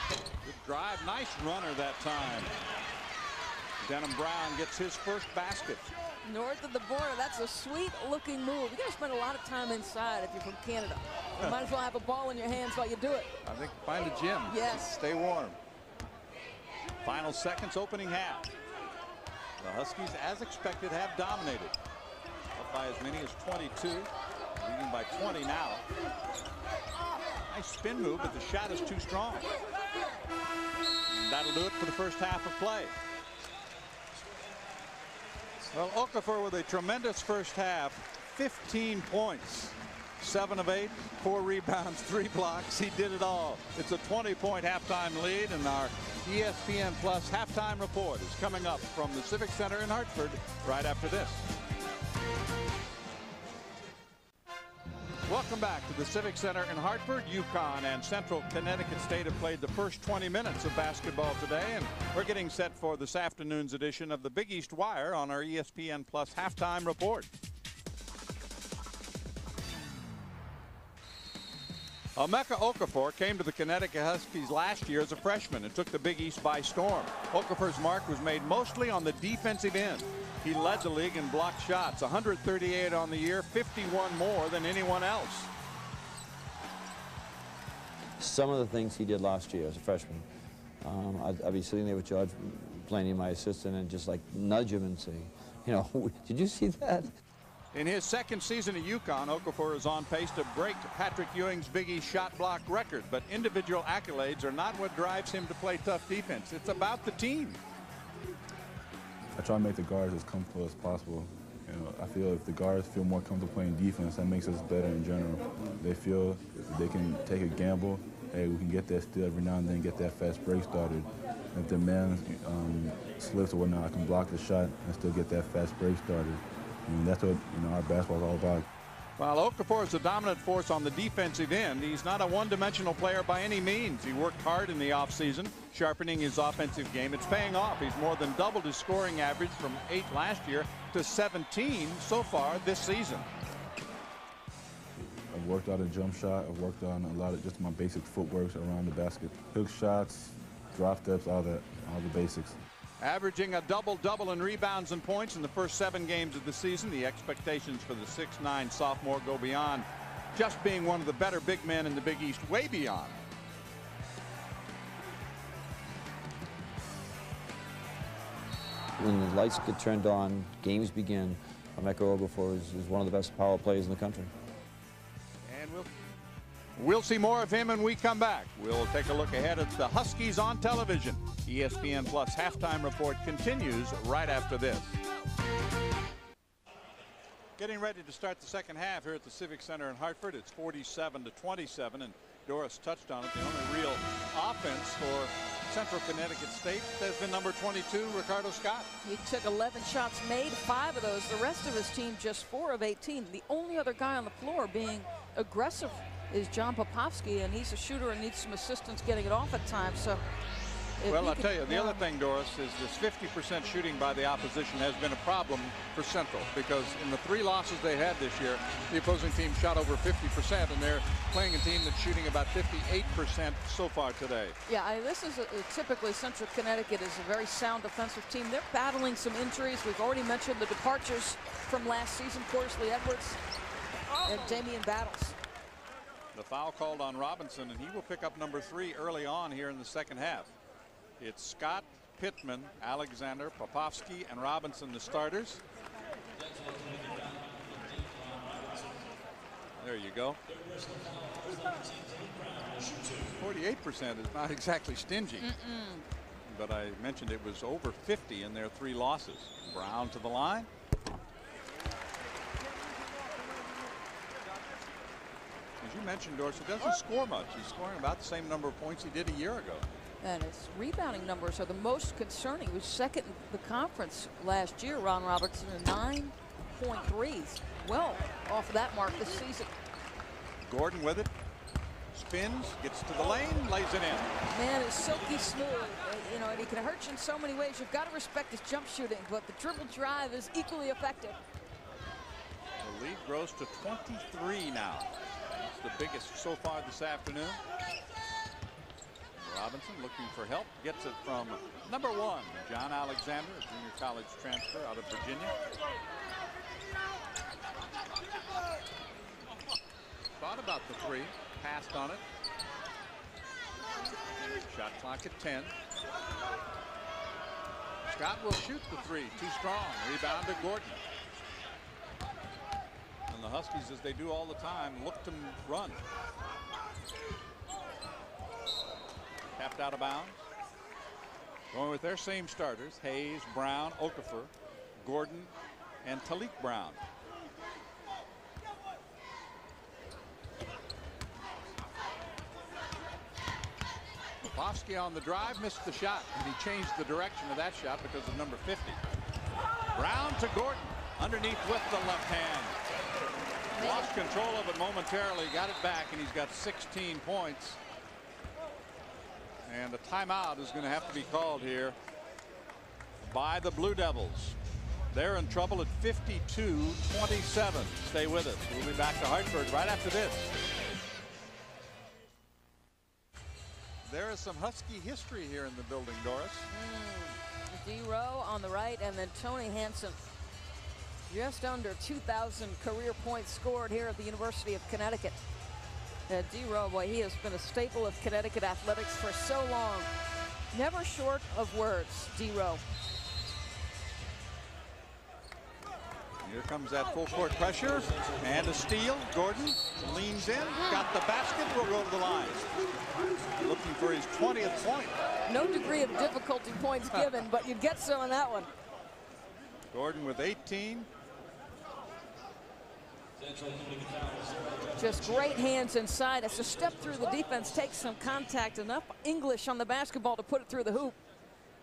Good drive. Nice runner that time. Denham Brown gets his first basket. North of the border, that's a sweet looking move. You got to spend a lot of time inside if you're from Canada. You might as well have a ball in your hands while you do it. I think find a gym. Yes. Stay warm. Final seconds, opening half. The Huskies, as expected, have dominated. Up by as many as 22. Leading by 20 now. Nice spin move, but the shot is too strong. That'll do it for the first half of play. Well, Okafor with a tremendous first half, 15 points, 7 of 8, 4 rebounds, 3 blocks. He did it all. It's a 20-point halftime lead, and our ESPN Plus halftime report is coming up from the Civic Center in Hartford right after this. Welcome back to the Civic Center in Hartford. UConn and Central Connecticut State have played the first 20 minutes of basketball today, and we're getting set for this afternoon's edition of the Big East Wire on our ESPN Plus halftime report. Emeka Okafor came to the Connecticut Huskies last year as a freshman and took the Big East by storm. Okafor's mark was made mostly on the defensive end. He led the league in blocked shots, 138 on the year, 51 more than anyone else. Some of the things he did last year as a freshman, I'd be sitting there with George Blaney, my assistant, and just like nudge him and say, you know, did you see that? In his second season at UConn, Okafor is on pace to break Patrick Ewing's Big East shot block record, but individual accolades are not what drives him to play tough defense. It's about the team. I try to make the guards as comfortable as possible. You know, I feel if the guards feel more comfortable playing defense, that makes us better in general. They feel they can take a gamble. Hey, we can get that steal every now and then, get that fast break started. If the man slips or whatnot, I can block the shot and still get that fast break started. And that's what our basketball is all about. While Okafor is a dominant force on the defensive end, he's not a one-dimensional player by any means. He worked hard in the offseason, sharpening his offensive game. It's paying off. He's more than doubled his scoring average from 8 last year to 17 so far this season. I've worked on a jump shot. I've worked on a lot of just my basic footwork around the basket. Hook shots, drop steps, all the basics. Averaging a double-double in rebounds and points in the first 7 games of the season. The expectations for the 6'9" sophomore go beyond just being one of the better big men in the Big East, way beyond. When the lights get turned on, games begin, Emeka Okafor is one of the best power players in the country. And we'll see more of him when we come back. We'll take a look ahead at the Huskies on television. ESPN Plus halftime report continues right after this. Getting ready to start the second half here at the Civic Center in Hartford. It's 47-27, and Doris touched on it. The only real offense for Central Connecticut State has been number 22, Ricardo Scott. He took 11 shots made, 5 of those. The rest of his team just 4 of 18. The only other guy on the floor being aggressive is John Popovsky, and he's a shooter and needs some assistance getting it off at times. So, well, I'll tell you, the other thing, Doris, is this 50% shooting by the opposition has been a problem for Central, because in the 3 losses they had this year, the opposing team shot over 50%, and they're playing a team that's shooting about 58% so far today. Yeah, this is typically Central Connecticut is a very sound defensive team. They're battling some injuries. We've already mentioned the departures from last season, Corsley Edwards and Damian Battles. The foul called on Robinson, and he will pick up number 3 early on here in the second half. It's Scott Pittman, Alexander, Popovsky, and Robinson the starters. There you go. 48% is not exactly stingy. But I mentioned it was over 50 in their 3 losses. Brown to the line. As you mentioned, Dorsey doesn't score much. He's scoring about the same number of points he did a year ago. And his rebounding numbers are the most concerning. He was second in the conference last year, Ron Robertson, at 9.3s. Well off of that mark this season. Gordon with it. Spins, gets to the lane, lays it in. Man is silky smooth. You know, and he can hurt you in so many ways. You've got to respect his jump shooting, but the dribble drive is equally effective. The lead grows to 23 now. It's the biggest so far this afternoon. Robinson looking for help, gets it from number 1, John Alexander, a junior college transfer out of Virginia. Thought about the 3, passed on it. Shot clock at 10. Scott will shoot the 3, too strong. Rebound to Gordon. And the Huskies, as they do all the time, look to run. Tapped out of bounds. Going with their same starters, Hayes, Brown, Okafor, Gordon, and Talik Brown. Popovsky on the drive, missed the shot, and he changed the direction of that shot because of number 50. Brown to Gordon, underneath with the left hand. Lost control of it momentarily, got it back, and he's got 16 points. And a timeout is going to have to be called here by the Blue Devils. They're in trouble at 52-27. Stay with us. We'll be back to Hartford right after this. There is some Husky history here in the building, Doris. D-Row on the right, and then Tony Hansen. Just under 2,000 career points scored here at the University of Connecticut. D-Row, boy, he has been a staple of Connecticut athletics for so long. Never short of words, D-Row. Here comes that full court pressure and a steal. Gordon leans in, got the basket, will go to the line. Looking for his 20th point. No degree of difficulty points given, but you get some on that one. Gordon with 18. Just great hands inside. It's a step through the defense, takes some contact, enough English on the basketball to put it through the hoop.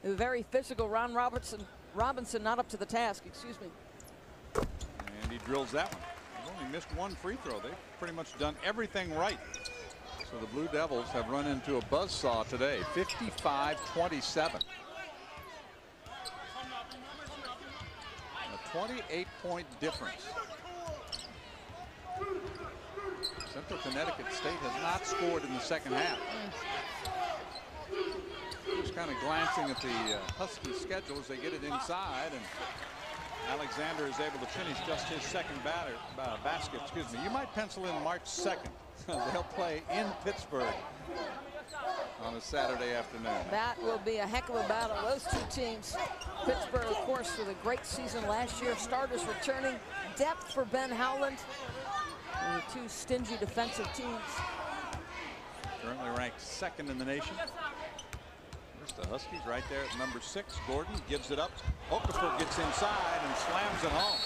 Very physical. Ron Robinson not up to the task, excuse me. And he drills that one. He's only missed 1 free throw. They've pretty much done everything right. So the Blue Devils have run into a buzzsaw today, 55-27. A 28-point difference. Central Connecticut State has not scored in the second half. Just kind of glancing at the Husky schedule as they get it inside, and Alexander is able to finish just his second basket. Excuse me. You might pencil in March 2nd. They'll play in Pittsburgh on a Saturday afternoon. That will be a heck of a battle. Those 2 teams. Pittsburgh, of course, with a great season last year. Starters returning. Depth for Ben Howland. And the 2 stingy defensive teams. Currently ranked 2nd in the nation. There's the Huskies right there at number 6. Gordon gives it up. Okafor gets inside and slams it home.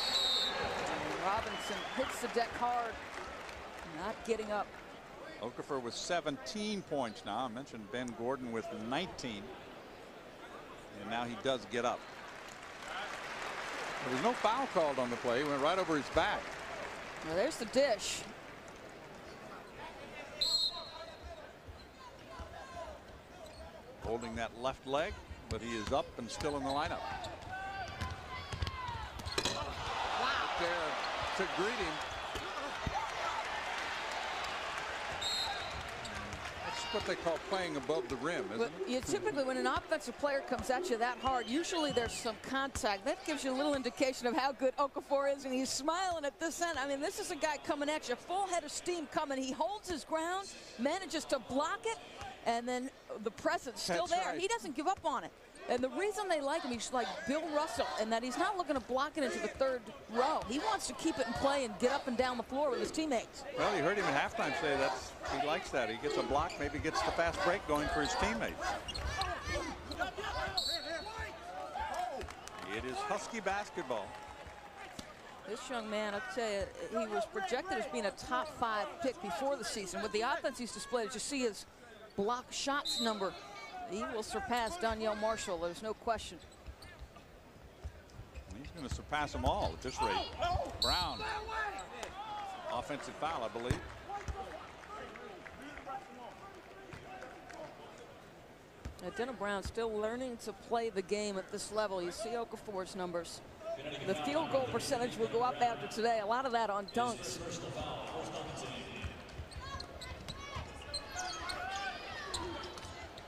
And Robinson hits the deck hard. Not getting up. Okafor with 17 points now. I mentioned Ben Gordon with 19. And now he does get up. There was no foul called on the play. He went right over his back. Well, there's the dish. Holding that left leg, but he is up and still in the lineup. Wow. There to greet him. What they call playing above the rim, isn't it? Typically, when an offensive player comes at you that hard, usually there's some contact. That gives you a little indication of how good Okafor is, and he's smiling at this end. I mean, this is a guy coming at you, full head of steam coming. He holds his ground, manages to block it, and then the presence still there. Right. He doesn't give up on it. And the reason they like him, he's like Bill Russell, and that he's not looking to block it into the third row. He wants to keep it in play and get up and down the floor with his teammates. Well, you heard him at halftime say he likes that. He gets a block, maybe gets the fast break going for his teammates. It is Husky basketball. This young man, I'll tell you, he was projected as being a top 5 pick before the season. With the offense he's displayed, as you see his block shots number, he will surpass Donyell Marshall, there's no question. He's going to surpass them all at this rate. Brown, offensive foul, I believe. Dennis Brown still learning to play the game at this level. You see Okafor's numbers. The field goal percentage will go up after today. A lot of that on dunks.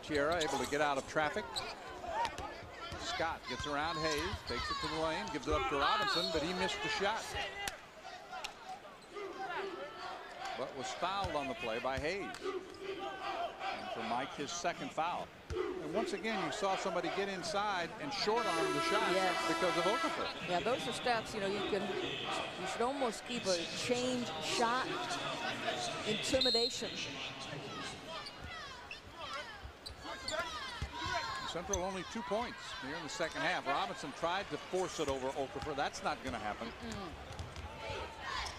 Tierra able to get out of traffic. Scott gets around Hayes, takes it to the lane, gives it up to Robinson, but he missed the shot. But was fouled on the play by Hayes. And for Mike, his second foul. And once again, you saw somebody get inside and short arm the shot because of Okafor. Yeah, those are stats, you know, you should almost keep a change shot intimidation. Central only 2 points here in the second half. Robinson tried to force it over Okafor. That's not going to happen.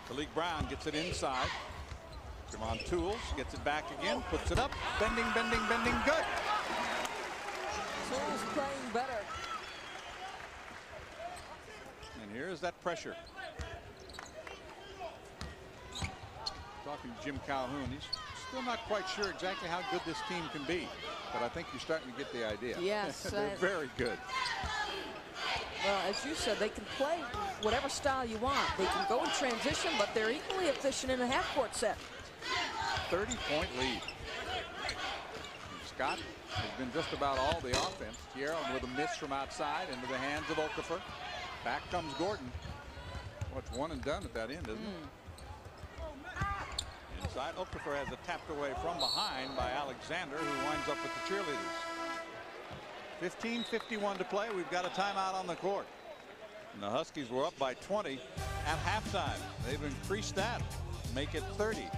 Talik Brown gets it inside. Javon Tools gets it back again, puts it up, bending, bending, bending, good. Tools playing better. And here's that pressure. Talking to Jim Calhoun, he's still not quite sure exactly how good this team can be, but I think you're starting to get the idea. Yes. They're very good. Well, as you said, they can play whatever style you want. They can go in transition, but they're equally efficient in a half-court set. 30-point lead. Scott has been just about all the offense. Tierra with a miss from outside into the hands of Okafor. Back comes Gordon. Well, it's one and done at that end, isn't it? Inside, Okafor has it tapped away from behind by Alexander, who winds up with the cheerleaders. 15:51 to play. We've got a timeout on the court. And the Huskies were up by 20 at halftime. They've increased that, make it 30.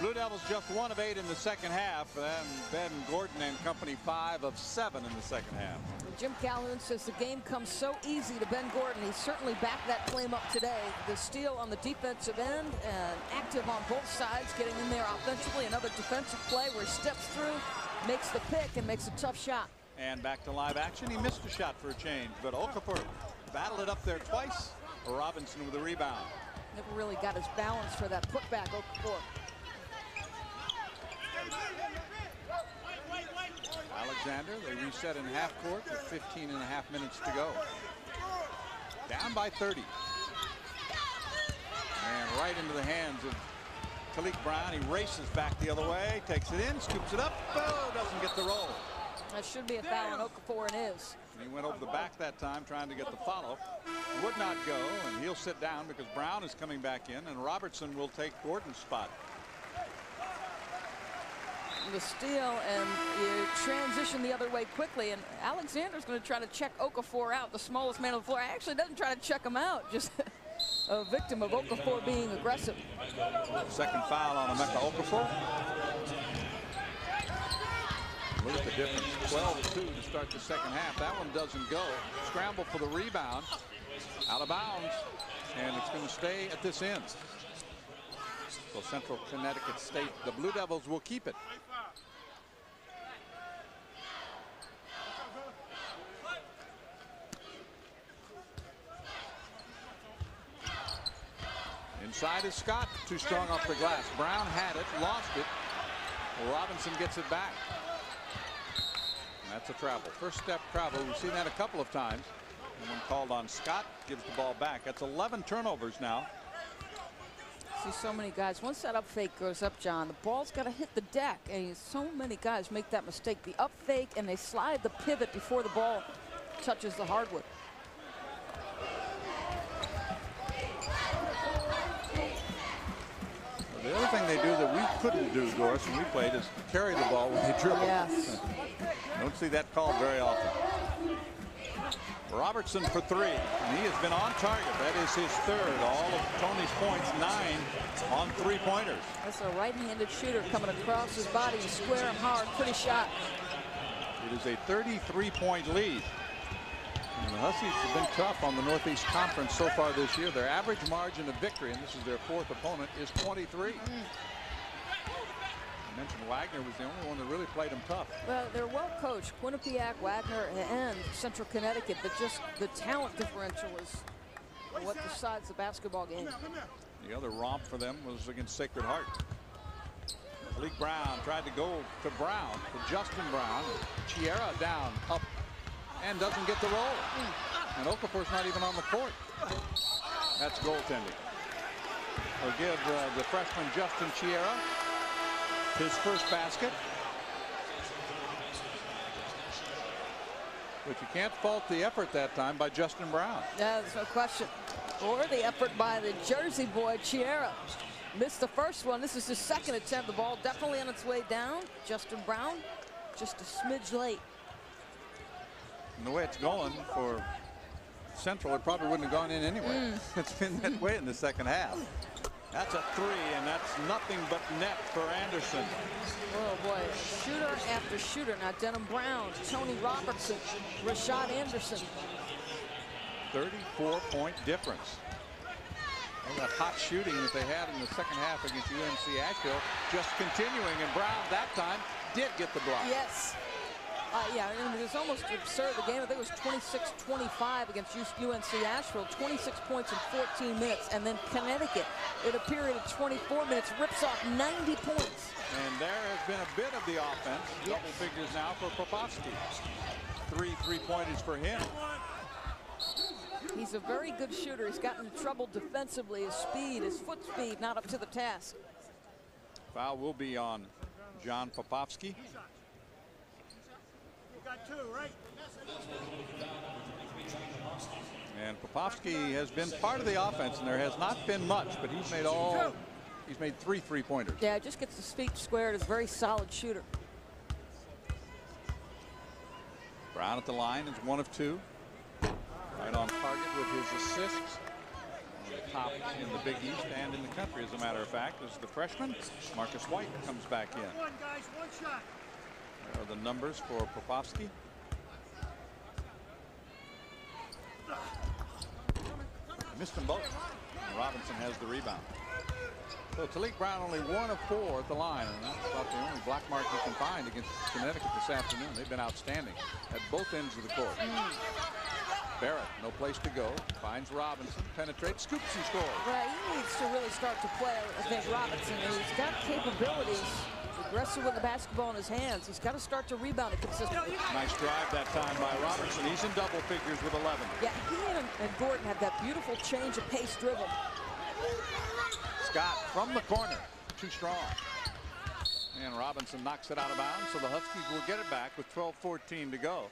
Blue Devils just 1 of 8 in the second half, and Ben Gordon and company 5 of 7 in the second half. Jim Calhoun says the game comes so easy to Ben Gordon. He certainly backed that claim up today. The steal on the defensive end and active on both sides, getting in there offensively. Another defensive play where he steps through, makes the pick, and makes a tough shot. And back to live action. He missed a shot for a change, but Okafor battled it up there twice. Robinson with the rebound. Never really got his balance for that putback, Okafor. Alexander, they reset in half court with 15.5 minutes to go. Down by 30. And right into the hands of Talik Brown. He races back the other way, takes it in, scoops it up. Oh, doesn't get the roll. That should be a foul on Okafor, and is. And he went over the back that time trying to get the follow. Would not go, and he'll sit down because Brown is coming back in, and Robertson will take Gordon's spot. The steal, and you transition the other way quickly, and Alexander's going to try to check Okafor out, the smallest man on the floor. Actually doesn't try to check him out, just a victim of Okafor being aggressive. Second foul on Emeka Okafor. Look at the difference, 12-2 to start the second half. That one doesn't go. Scramble for the rebound, out of bounds, and it's going to stay at this end. So Central Connecticut State, the Blue Devils will keep it. Inside is Scott, too strong off the glass. Brown had it, lost it. Robinson gets it back. And that's a travel. First step travel. We've seen that a couple of times. And when called on Scott, gives the ball back. That's 11 turnovers now. See so many guys. Once that up fake goes up, John, the ball's got to hit the deck. And so many guys make that mistake. The up fake, and they slide the pivot before the ball touches the hardwood. The other thing they do that we couldn't do, Doris, when we played, is carry the ball when they dribble. Yes. Don't see that called very often. Robertson for three, and he has been on target. That is his third. All of Tony's points, 9 on three-pointers. That's a right-handed shooter coming across his body, square and hard. Pretty shot. It is a 33-point lead. And the Huskies have been tough on the Northeast Conference so far this year. Their average margin of victory, and this is their fourth opponent, is 23. I mentioned Wagner was the only one that really played them tough. Well, they're well coached. Quinnipiac, Wagner, and Central Connecticut, but just the talent differential is what decides the basketball game. The other romp for them was against Sacred Heart. Malik Brown tried to go to Brown, to Justin Brown. Chiera down, up, and doesn't get the roll. And Okafor's not even on the court. That's goaltending. We'll give the freshman Justin Chiera his first basket. But you can't fault the effort that time by Justin Brown. Yeah, there's no question. Or the effort by the Jersey boy, Chiera. Missed the first one. This is his second attempt. The ball definitely on its way down. Justin Brown, just a smidge late. And the way it's going for Central, it probably wouldn't have gone in anyway. It's been that way in the second half. That's a three, and that's nothing but net for Anderson. Oh boy, shooter after shooter. Now Denham Brown, Tony Robertson, Rashad Anderson. 34-point difference. Well, that hot shooting that they had in the second half against UNC Asheville just continuing, and Brown that time did get the block. Yes. Yeah, I mean, it was almost absurd. The game, I think it was 26-25 against UNC Asheville, 26 points in 14 minutes. And then Connecticut, in a period of 24 minutes, rips off 90 points. And there has been a bit of the offense. Double figures now for Popovsky. 3 3-pointers for him. He's a very good shooter. He's gotten in trouble defensively. His speed, his foot speed, not up to the task. Foul will be on John Popovsky. Got two, right? And Popovsky has been part of the offense, and there has not been much, but he's made 3 3-pointers. Yeah, just gets his feet squared. Is a very solid shooter. Brown at the line is 1 of 2. Right on target with his assists. On the top in the Big East and in the country, as a matter of fact, is the freshman Marcus White comes back in. One, guys, one shot. There are the numbers for Popovsky. Missed them both. And Robinson has the rebound. So Talik Brown only 1 of 4 at the line, and that's about the only black mark you can find against Connecticut this afternoon. They've been outstanding at both ends of the court. Barrett, no place to go, finds Robinson, penetrates, scoops, and scores. Right, he needs to really start to play, I think, Robinson. He's got capabilities. Aggressive with the basketball in his hands. He's got to start to rebound it consistently. Nice drive that time by Robertson. He's in double figures with 11. Yeah, he and Gordon have that beautiful change of pace dribble. Scott from the corner, too strong. And Robinson knocks it out of bounds, so the Huskies will get it back with 12:14 to go.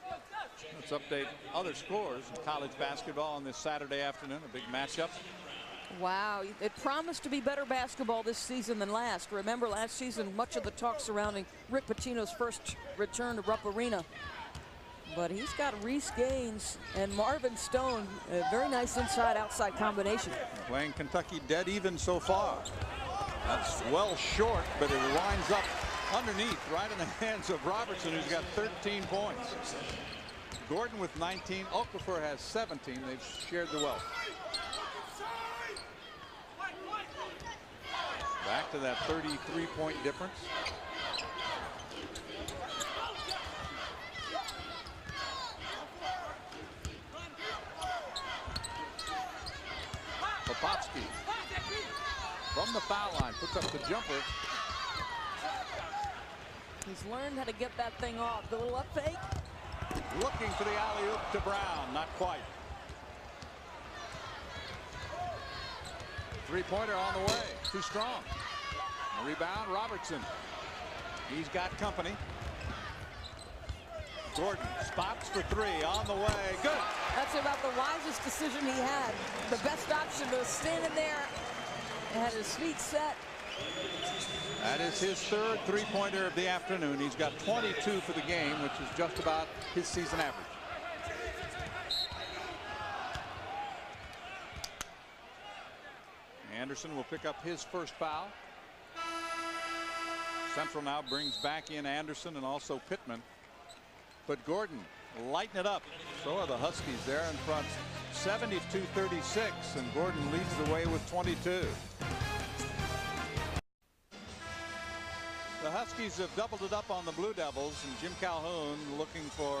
Let's update other scores in college basketball on this Saturday afternoon, a big matchup. Wow, it promised to be better basketball this season than last. Remember last season, much of the talk surrounding Rick Pitino's first return to Rupp Arena. But he's got Reese Gaines and Marvin Stone, a very nice inside-outside combination. Playing Kentucky dead even so far. That's well short, but it winds up underneath, right in the hands of Robertson, who's got 13 points. Gordon with 19. Okafor has 17. They've shared the wealth. Back to that 33-point difference. Popovsky from the foul line puts up the jumper. He's learned how to get that thing off. The little up fake. Looking for the alley-oop to Brown. Not quite. Three-pointer on the way. Too strong. Rebound, Robertson. He's got company. Gordon spots for 3 on the way. Good. That's about the wisest decision he had. The best option was standing there and had his feet set. That is his third three-pointer of the afternoon. He's got 22 for the game, which is just about his season average. Anderson will pick up his first foul. Central now brings back in Anderson and also Pittman. But Gordon lighten it up. So are the Huskies there in front, 72-36, and Gordon leads the way with 22. The Huskies have doubled it up on the Blue Devils, and Jim Calhoun looking for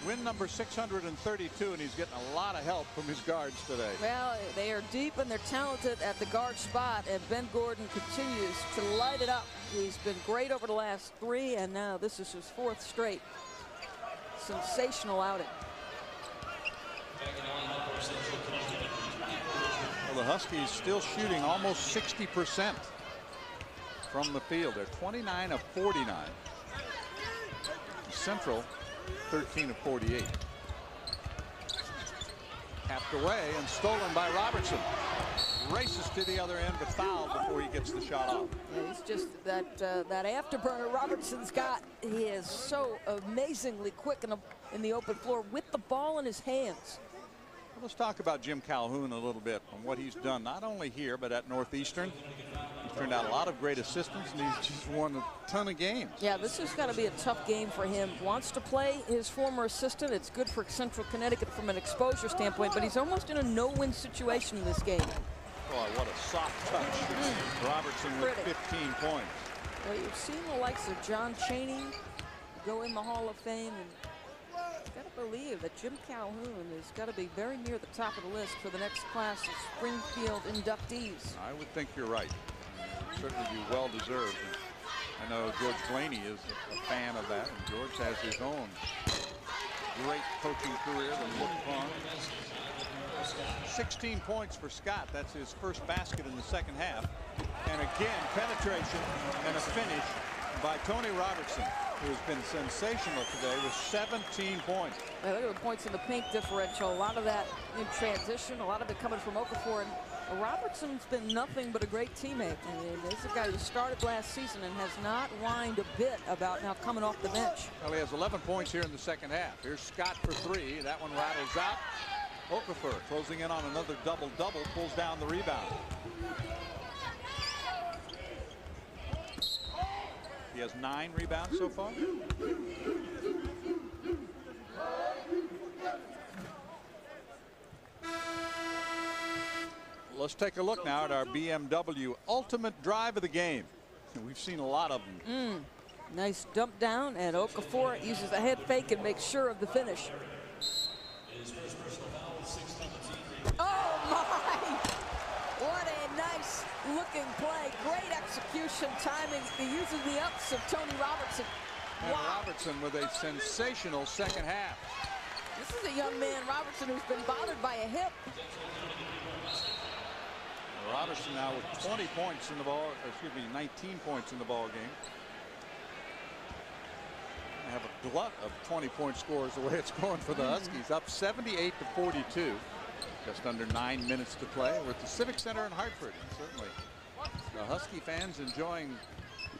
win number 632, and he's getting a lot of help from his guards today. Well, they are deep and they're talented at the guard spot, and Ben Gordon continues to light it up. He's been great over the last three, and now this is his fourth straight sensational outing. Well, the Huskies still shooting almost 60% from the field. They're 29 of 49. Central 13 of 48. Tapped away and stolen by Robertson. Races to the other end, but fouled before he gets the shot off. Yeah, he's just that afterburner Robertson's got. He is so amazingly quick in the open floor with the ball in his hands. Well, let's talk about Jim Calhoun a little bit and what he's done, not only here, but at Northeastern. He's turned out a lot of great assistants, and he's just won a ton of games. Yeah, this has got to be a tough game for him. Wants to play his former assistant. It's good for Central Connecticut from an exposure standpoint, but he's almost in a no-win situation in this game. Boy, what a soft touch. Robertson with 15 points. Well, you've seen the likes of John Chaney go in the Hall of Fame, and you've got to believe that Jim Calhoun has got to be very near the top of the list for the next class of Springfield inductees. I would think you're right. Certainly be well deserved. I know George Blaney is a fan of that, and George has his own great coaching career to look upon. 16 points for Scott. That's his first basket in the second half. And again, penetration and a finish by Tony Robertson, who has been sensational today with 17 points. Look at the points in the pink differential. A lot of that in transition, a lot of it coming from Okafor. And Robertson's been nothing but a great teammate. And this is a guy who started last season and has not whined a bit about now coming off the bench. Well, he has 11 points here in the second half. Here's Scott for three. That one rattles out. Okafor closing in on another double-double, pulls down the rebound. He has 9 rebounds so far. Let's take a look now at our BMW ultimate drive of the game. We've seen a lot of them. Nice dump down, and Okafor uses a head fake and makes sure of the finish. Oh my! What a nice looking play. Great execution, timing. He uses the ups of Tony Robertson. And Robertson with a sensational second half. This is a young man, Robertson, who's been bothered by a hip. Robertson now with 20 points in the ball, 19 points in the ball game. I have a glut of 20-point scores the way it's going for the Huskies. Up 78-42. Just under 9 minutes to play. We're at the Civic Center in Hartford. Certainly the Husky fans enjoying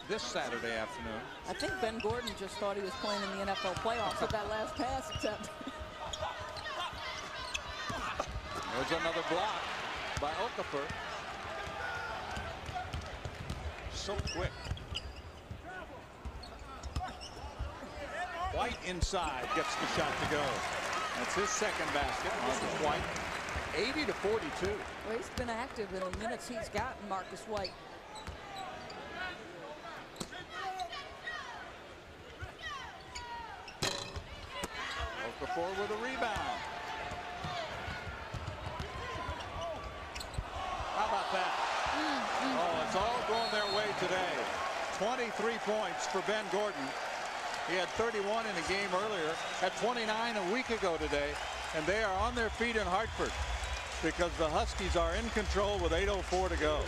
this Saturday afternoon. I think Ben Gordon just thought he was playing in the NFL playoffs with that last pass attempt. There's another block by Okafor. So quick. White inside gets the shot to go. That's his second basket. Marcus White, 80-42. Well, he's been active in the minutes he's gotten, Marcus White. Okafor with a rebound. How about that? Oh, it's all going their way today. 23 points for Ben Gordon. He had 31 in a game earlier, had 29 a week ago today, and they are on their feet in Hartford because the Huskies are in control with 8:04 to go.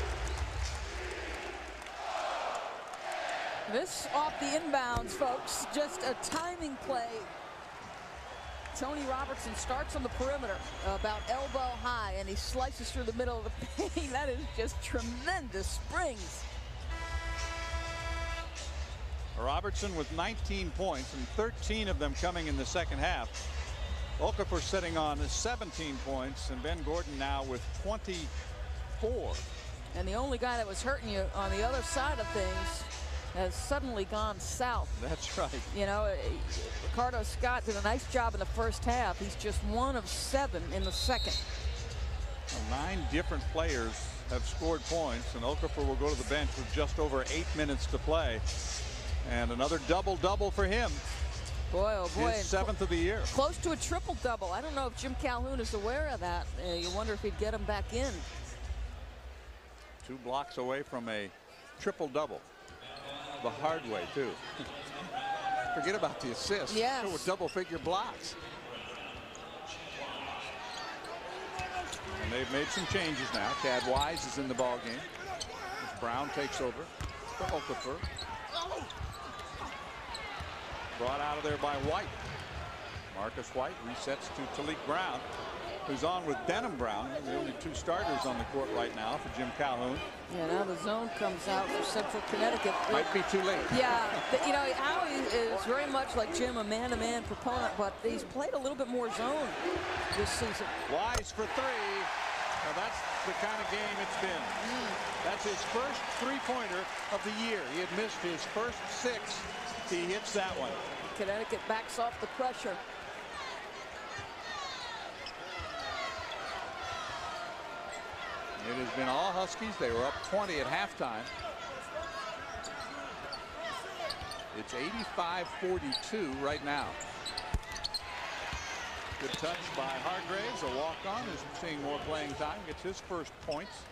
This off the inbounds, folks, just a timing play. Tony Robertson starts on the perimeter about elbow high, and he slices through the middle of the paint. That is just tremendous springs. Robertson with 19 points, and 13 of them coming in the second half. Okafor sitting on 17 points, and Ben Gordon now with 24. And the only guy that was hurting you on the other side of things has suddenly gone south. That's right. You know, Ricardo Scott did a nice job in the first half. He's just 1 of 7 in the second. Well, 9 different players have scored points, and Okafor will go to the bench with just over 8 minutes to play. And another double-double for him. Boy, oh boy. His 7th of the year. Close to a triple-double. I don't know if Jim Calhoun is aware of that. You wonder if he'd get him back in. 2 blocks away from a triple-double. The hard way, too. Forget about the assist. Yes. With double-figure blocks. And they've made some changes now. Chad Wise is in the ballgame. As Brown takes over for Okafor. Brought out of there by White. Marcus White resets to Talik Brown, who's on with Denham Brown. The only 2 starters on the court right now for Jim Calhoun. Yeah, now the zone comes out for Central Connecticut. Might be too late. Yeah, you know, Howie is very much like Jim, a man-to-man proponent, but he's played a little bit more zone this season. Wise for 3. Now that's the kind of game it's been. That's his first 3-pointer of the year. He had missed his first 6. He hits that one. Connecticut backs off the pressure. It has been all Huskies. They were up 20 at halftime. It's 85-42 right now. Good touch by Hargraves, a walk-on, who's seeing more playing time, gets his first points.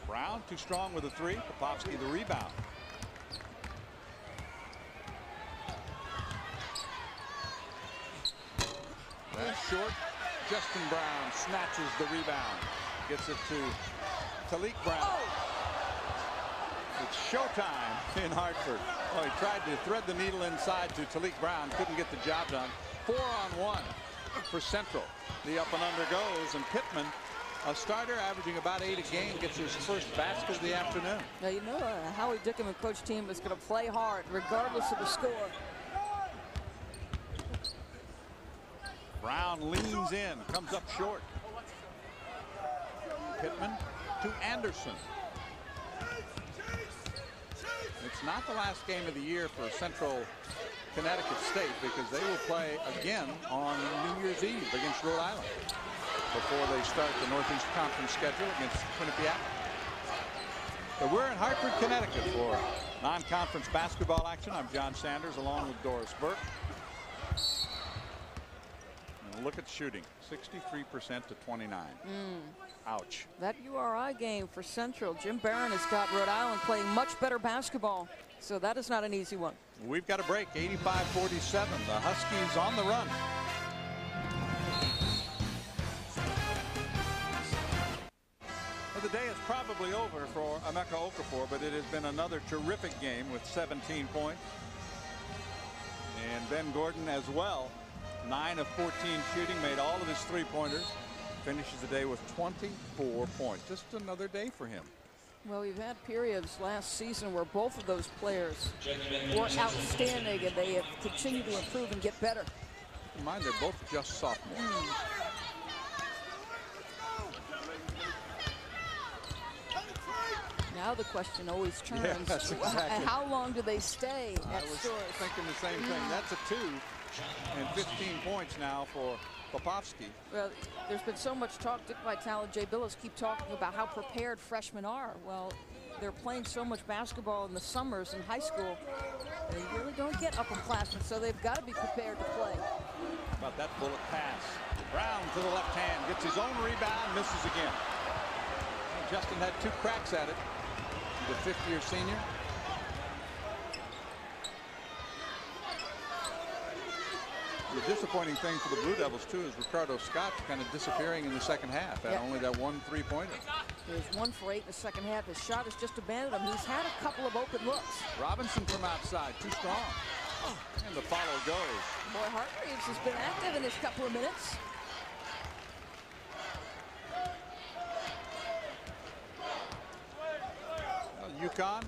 Brown too strong with a 3. Popofsky the rebound. That's short. Justin Brown snatches the rebound. Gets it to Talik Brown. Oh. It's showtime in Hartford. Oh, he tried to thread the needle inside to Talik Brown. Couldn't get the job done. 4-on-1 for Central. The up and under goes, and Pittman, a starter averaging about 8 a game, gets his first basket of the afternoon. Now, you know, Howie Dickerman coach team is going to play hard regardless of the score. Brown leans in, comes up short. Pittman to Anderson. It's not the last game of the year for Central Connecticut State, because they will play again on New Year's Eve against Rhode Island before they start the Northeast Conference schedule against Quinnipiac. But we're in Hartford, Connecticut for non-conference basketball action. I'm John Sanders along with Doris Burke. And look at shooting, 63% to 29. Ouch. That URI game for Central. Jim Barron has got Rhode Island playing much better basketball, so that is not an easy one. We've got a break, 85-47. The Huskies on the run. Well, the day is probably over for Emeka Okafor, but it has been another terrific game with 17 points. And Ben Gordon as well, 9 of 14 shooting, made all of his 3-pointers. Finishes the day with 24 points. Just another day for him. Well, we've had periods last season where both of those players were outstanding, and they have continued to improve and get better. Keep in mind, they're both just sophomores. Now the question always turns, yes, exactly. How long do they stay at I was Stores? thinking the same thing. That's a 2 and 15 points now for Popofsky. Well, there's been so much talk. Dick Vitale and Jay Billis keep talking about how prepared freshmen are. Well, they're playing so much basketball in the summers in high school. They really don't get upperclassmen, so they've got to be prepared to play. How about that bullet pass? Brown to the left hand, gets his own rebound, misses again. Justin had 2 cracks at it. The 5th-year senior. The disappointing thing for the Blue Devils, too, is Ricardo Scott kind of disappearing in the second half. Had only that 1 3-pointer. There's 1 for 8 in the second half. His shot has just abandoned him. He's had a couple of open looks. Robinson from outside, too strong. And the follow goes. Boy, Hargraves has been active in his couple of minutes. UConn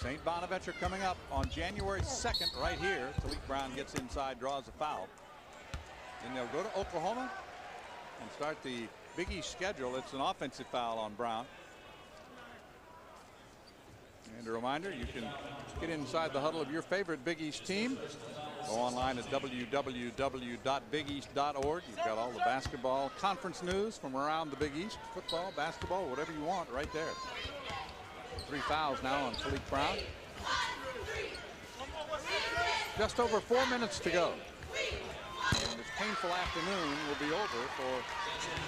St. Bonaventure coming up on January 2nd right here. Talik Brown gets inside, draws a foul. Then they'll go to Oklahoma and start the Big East schedule. It's an offensive foul on Brown. And a reminder, you can get inside the huddle of your favorite Big East team. Go online at www.bigeast.org. You've got all the basketball conference news from around the Big East. Football, basketball, whatever you want right there. 3 fouls now on Talik Brown. Just over 4 minutes to go. And this painful afternoon will be over for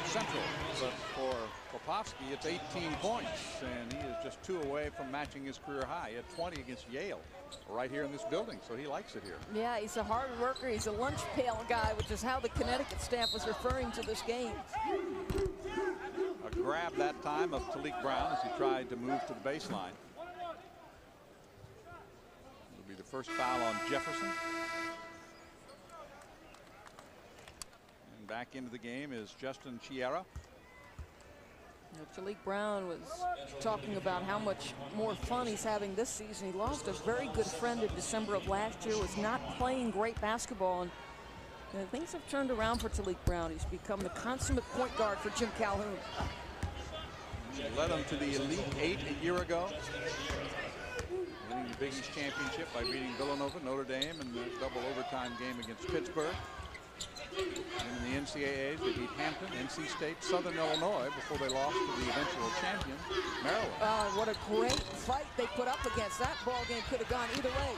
Central. But for Popovsky, it's 18 points. And he is just 2 away from matching his career high. He had 20 against Yale right here in this building. So he likes it here. Yeah, he's a hard worker. He's a lunch pail guy, which is how the Connecticut staff was referring to this game. A grab that time of Talik Brown as he tried to move to the baseline. It'll be the first foul on Jefferson. And back into the game is Justin Chiera. Talik Brown was talking about how much more fun he's having this season. He lost a very good friend in December of last year, was not playing great basketball, and things have turned around for Talik Brown. He's become the consummate point guard for Jim Calhoun. He led them to the Elite 8 a year ago, winning the Big East championship by beating Villanova, Notre Dame, in the double overtime game against Pittsburgh. And in the NCAAs, they beat Hampton, NC State, Southern Illinois before they lost to the eventual champion, Maryland. What a great fight they put up against. That ball game could have gone either way.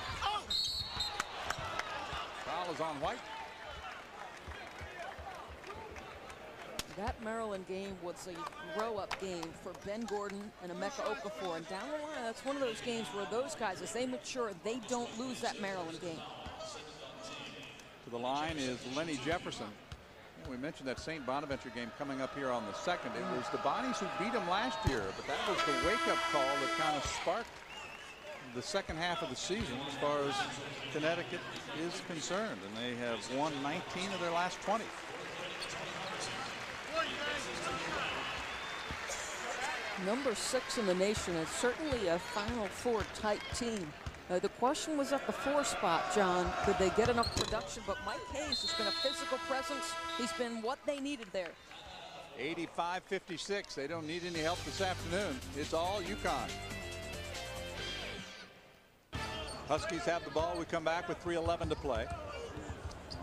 Foul is on White. That Maryland game was a grow-up game for Ben Gordon and Emeka Okafor. And down the line, that's one of those games where those guys, as they mature, they don't lose that Maryland game. To the line is Lenny Jefferson. We mentioned that St. Bonaventure game coming up here on the 2nd. It was the Bonnies who beat them last year, but that was the wake-up call that kind of sparked the second half of the season as far as Connecticut is concerned. And they have won 19 of their last 20. Number 6 in the nation, and certainly a Final Four type team. The question was at the 4 spot, John. Could they get enough production? But Mike Hayes has been a physical presence. He's been what they needed there. 85-56. They don't need any help this afternoon. It's all UConn. Huskies have the ball. We come back with 3:11 to play.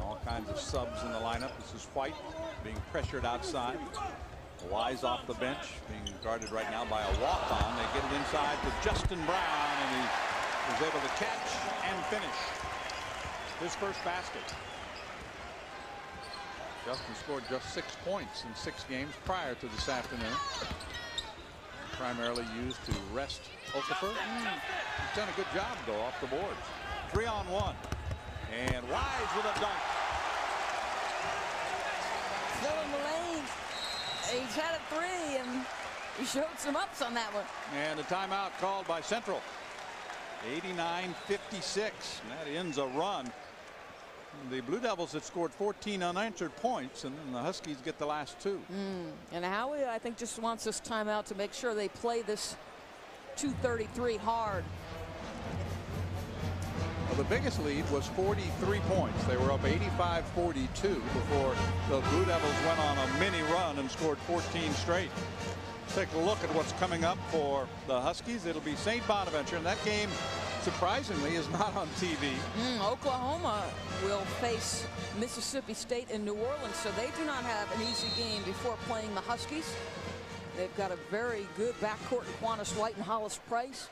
All kinds of subs in the lineup. This is White being pressured outside. Wise off the bench, being guarded right now by a walk-on. They get it inside to Justin Brown, and he is able to catch and finish his first basket. Justin scored just 6 points in 6 games prior to this afternoon. Primarily used to rest Okafor. He's done a good job, though, off the boards. 3-on-1. And Wise with a dunk. Filling the lane. He's had a 3, and he showed some ups on that one. And a timeout called by Central. 89-56. And that ends a run. The Blue Devils had scored 14 unanswered points, and then the Huskies get the last 2. And Howie, I think, just wants this timeout to make sure they play this 233 hard. Well, the biggest lead was 43 points. They were up 85-42 before the Blue Devils went on a mini run and scored 14 straight. Take a look at what's coming up for the Huskies. It'll be St. Bonaventure, and that game, surprisingly, is not on TV. Oklahoma will face Mississippi State in New Orleans, so they do not have an easy game before playing the Huskies. They've got a very good backcourt in Quantas White and Hollis Price.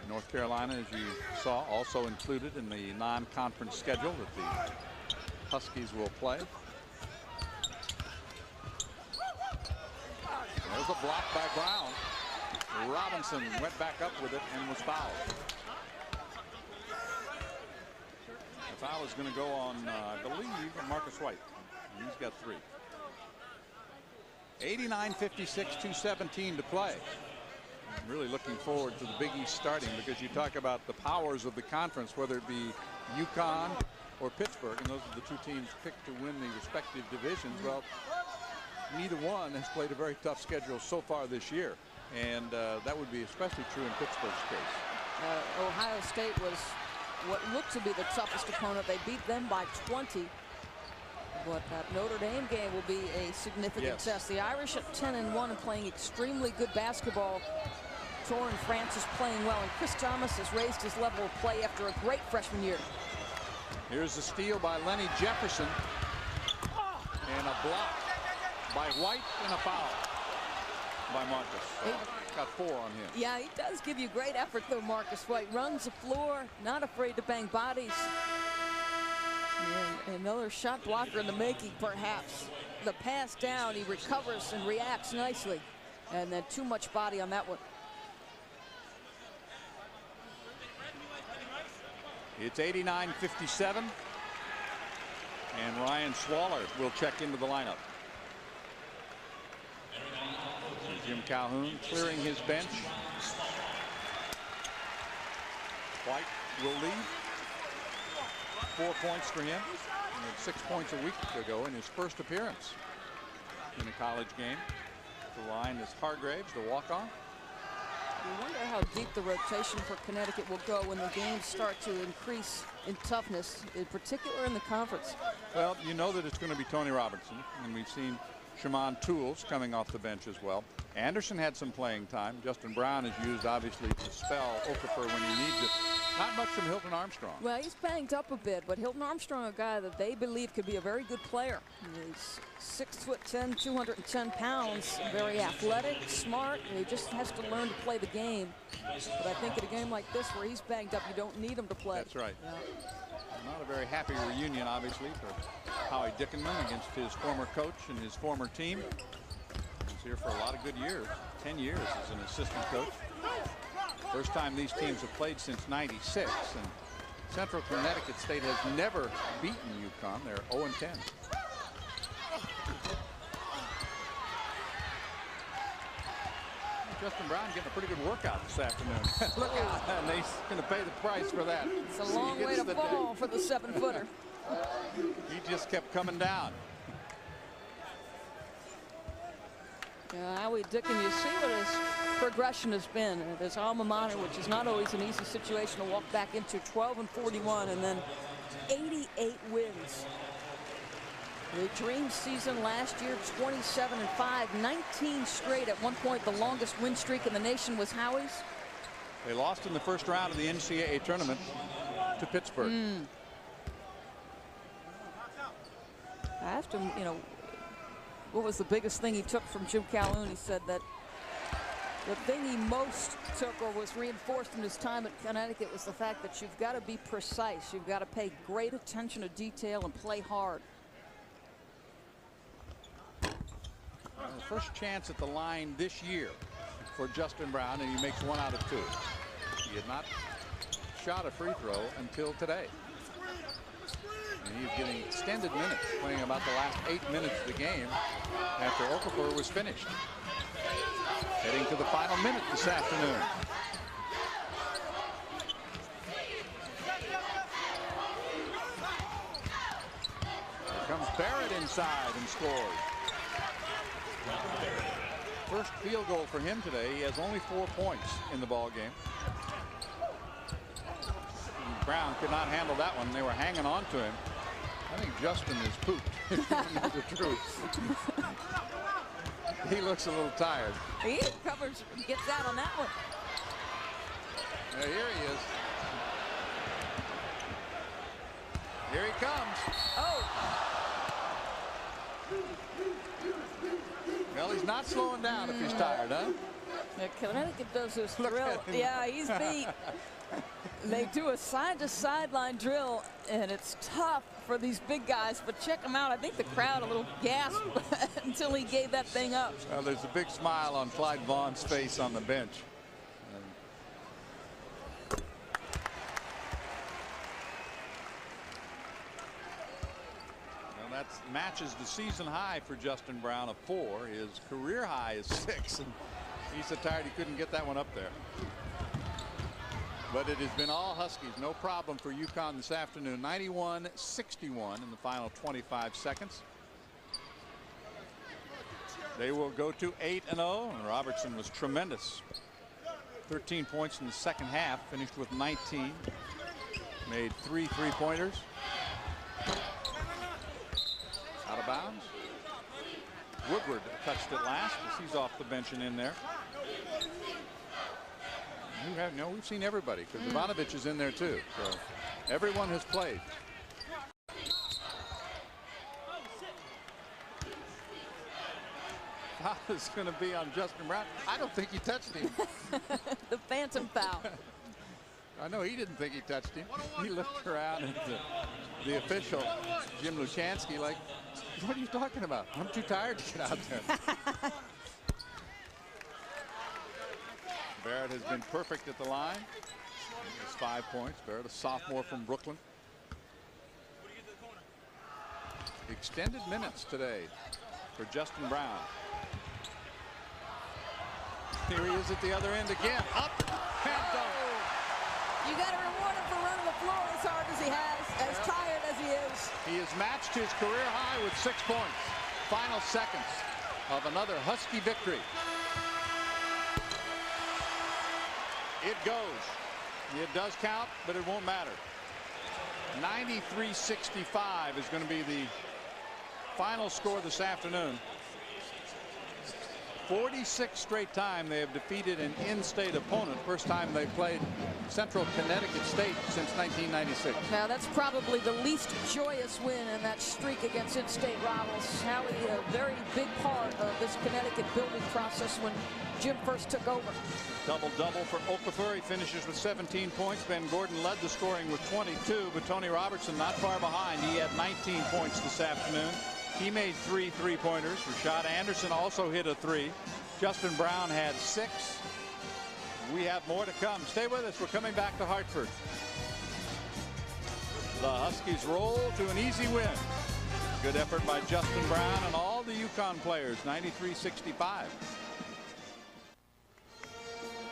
North Carolina, as you saw, also included in the non-conference schedule that the Huskies will play. There's a block by Brown. Robinson went back up with it and was fouled. The foul is going to go on, I believe, Marcus White. And he's got 3. 89-56, 2:17 to play. I'm really looking forward to the Big East starting, because you talk about the powers of the conference, whether it be UConn or Pittsburgh, and those are the 2 teams picked to win the respective divisions. Well, neither one has played a very tough schedule so far this year, and that would be especially true in Pittsburgh's case. Ohio State was what looked to be the toughest opponent. They beat them by 20. But that Notre Dame game will be a significant test. The Irish at 10-1 and playing extremely good basketball. Torrin Francis playing well, and Chris Thomas has raised his level of play after a great freshman year. Here's the steal by Lenny Jefferson. And a block by White and a foul by Marcus. Got 4 on him. Yeah, he does give you great effort, though, Marcus White. Runs the floor, not afraid to bang bodies. And another shot blocker in the making, perhaps. The pass down, he recovers and reacts nicely. And then too much body on that one. It's 89-57. And Ryan Swaller will check into the lineup. Jim Calhoun clearing his bench. White will leave. 4 points for him. He had 6 points a week ago in his first appearance in a college game. The line is Hargraves, the walk-on. We wonder how deep the rotation for Connecticut will go when the games start to increase in toughness, in particular in the conference. Well, you know that it's going to be Tony Robertson, and we've seen Shaman Tools coming off the bench as well. Anderson had some playing time. Justin Brown is used, obviously, to spell Okafor when he needs it. Not much from Hilton Armstrong. Well, he's banged up a bit, but Hilton Armstrong, a guy that they believe could be a very good player. He's 6'10", 210 pounds, very athletic, smart, and he just has to learn to play the game. But I think in a game like this where he's banged up, you don't need him to play. That's right. Yeah. Not a very happy reunion, obviously, for Howie Dickinman against his former coach and his former team. He was here for a lot of good years, 10 years as an assistant coach. First time these teams have played since '96, and Central Connecticut State has never beaten UConn. They're 0-10. Justin Brown getting a pretty good workout this afternoon. Look out, and he's going to pay the price for that. It's a long way to fall for the 7-footer. He just kept coming down. Howie Dickinson, you see what his progression has been at his alma mater, which is not always an easy situation to walk back into. 12-41 and then 88 wins. The dream season last year, 27-5, 19 straight. At one point, the longest win streak in the nation was Howie's. They lost in the first round of the NCAA tournament to Pittsburgh. I asked him, you know, what was the biggest thing he took from Jim Calhoun? He said that the thing he most took or was reinforced in his time at Connecticut was the fact that you've got to be precise. You've got to pay great attention to detail and play hard. Well, the first chance at the line this year for Justin Brown, and he makes 1 out of 2. He had not shot a free throw until today. And he's getting extended minutes, playing about the last 8 minutes of the game after Okafor was finished. Heading to the final minute this afternoon. Here comes Barrett inside and scores. First field goal for him today. He has only 4 points in the ball game. And Brown could not handle that one. They were hanging on to him. I think Justin is pooped, if you know the truth. He looks a little tired. He covers, gets out on that one. Now, here he is. Here he comes. Oh. Well, he's not slowing down if he's tired, huh? Yeah, Connecticut does this drill. Yeah, he's beat. They do a side-to-sideline drill, and it's tough for these big guys, but check him out. I think the crowd a little gasped until he gave that thing up. Well, there's a big smile on Clyde Vaughn's face on the bench. Well, that matches the season high for Justin Brown of 4. His career high is 6, and he's so tired he couldn't get that one up there. But it has been all Huskies, no problem for UConn this afternoon. 91-61 in the final 25 seconds. They will go to 8-0, and Robertson was tremendous 13 points in the second half, finished with 19. Made 3 3-pointers. Out of bounds. Woodward touched it last as he's off the bench and in there. We've seen everybody because Ivanovic is in there too. So everyone has played. Foul is going to be on Justin Brown. I don't think he touched him. The phantom foul. I know he didn't think he touched him. He looked around at the official, Jim Luchansky, like, what are you talking about? I'm too tired to get out there. Barrett has been perfect at the line. He has 5 points. Barrett, a sophomore from Brooklyn. Extended minutes today for Justin Brown. Here he is at the other end again. Up and dunk. You got to reward him for running the floor as hard as he has, as tired as he is. He has matched his career high with 6 points. Final seconds of another Husky victory. It goes. It does count, but it won't matter. 93-65 is going to be the final score this afternoon. 46 straight time they have defeated an in-state opponent. First time they played Central Connecticut State since 1996. Now that's probably the least joyous win in that streak against in-state rivals. Howie, a very big part of this Connecticut building process when Jim first took over. Double-double for Okafor. He finishes with 17 points. Ben Gordon led the scoring with 22, but Tony Robertson not far behind. He had 19 points this afternoon. He made 3 3-pointers. Rashad Anderson also hit a 3. Justin Brown had 6. We have more to come. Stay with us. We're coming back to Hartford. The Huskies roll to an easy win. Good effort by Justin Brown and all the UConn players. 93-65.